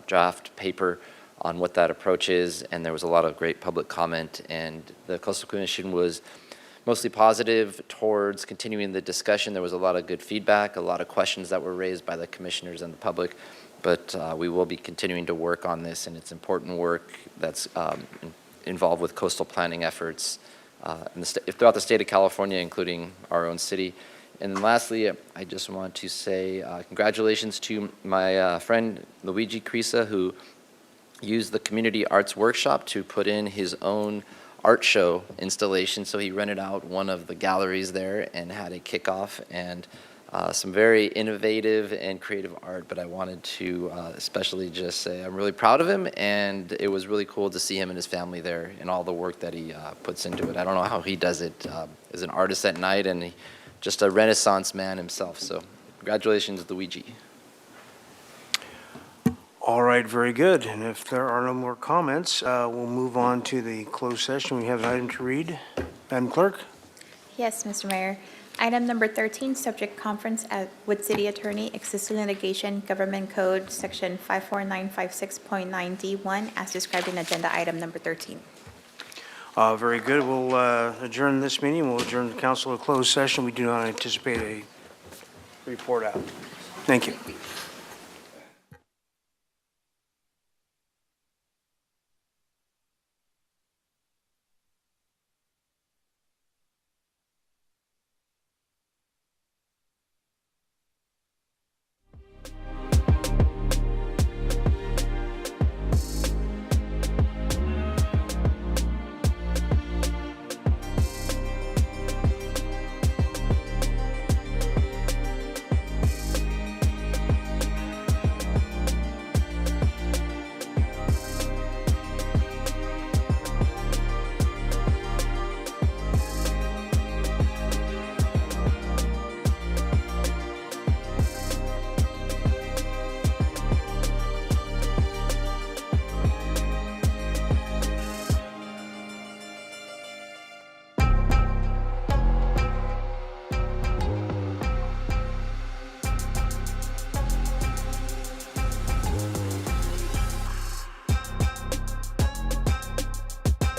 draft paper on what that approach is, and there was a lot of great public comment, and the Coastal Commission was mostly positive towards continuing the discussion. There was a lot of good feedback, a lot of questions that were raised by the commissioners and the public, but we will be continuing to work on this, and it's important work that's involved with coastal planning efforts throughout the state of California, including our own city. And then lastly, I just want to say congratulations to my friend Luigi Crisa, who used the community arts workshop to put in his own art show installation. So he rented out one of the galleries there and had a kickoff, and some very innovative and creative art. But I wanted to especially just say I'm really proud of him, and it was really cool to see him and his family there and all the work that he puts into it. I don't know how he does it as an artist at night, and just a Renaissance man himself. So congratulations, Luigi. All right, very good. And if there are no more comments, we'll move on to the closed session. We have an item to read. Madam Clerk? Yes, Mr. Mayor. Item number 13, subject conference with City Attorney, existing litigation, Government Code, Section 54956.9D1, as described in agenda item number 13. Very good. We'll adjourn this meeting. We'll adjourn the council to closed session. We do not anticipate a report out. Thank you.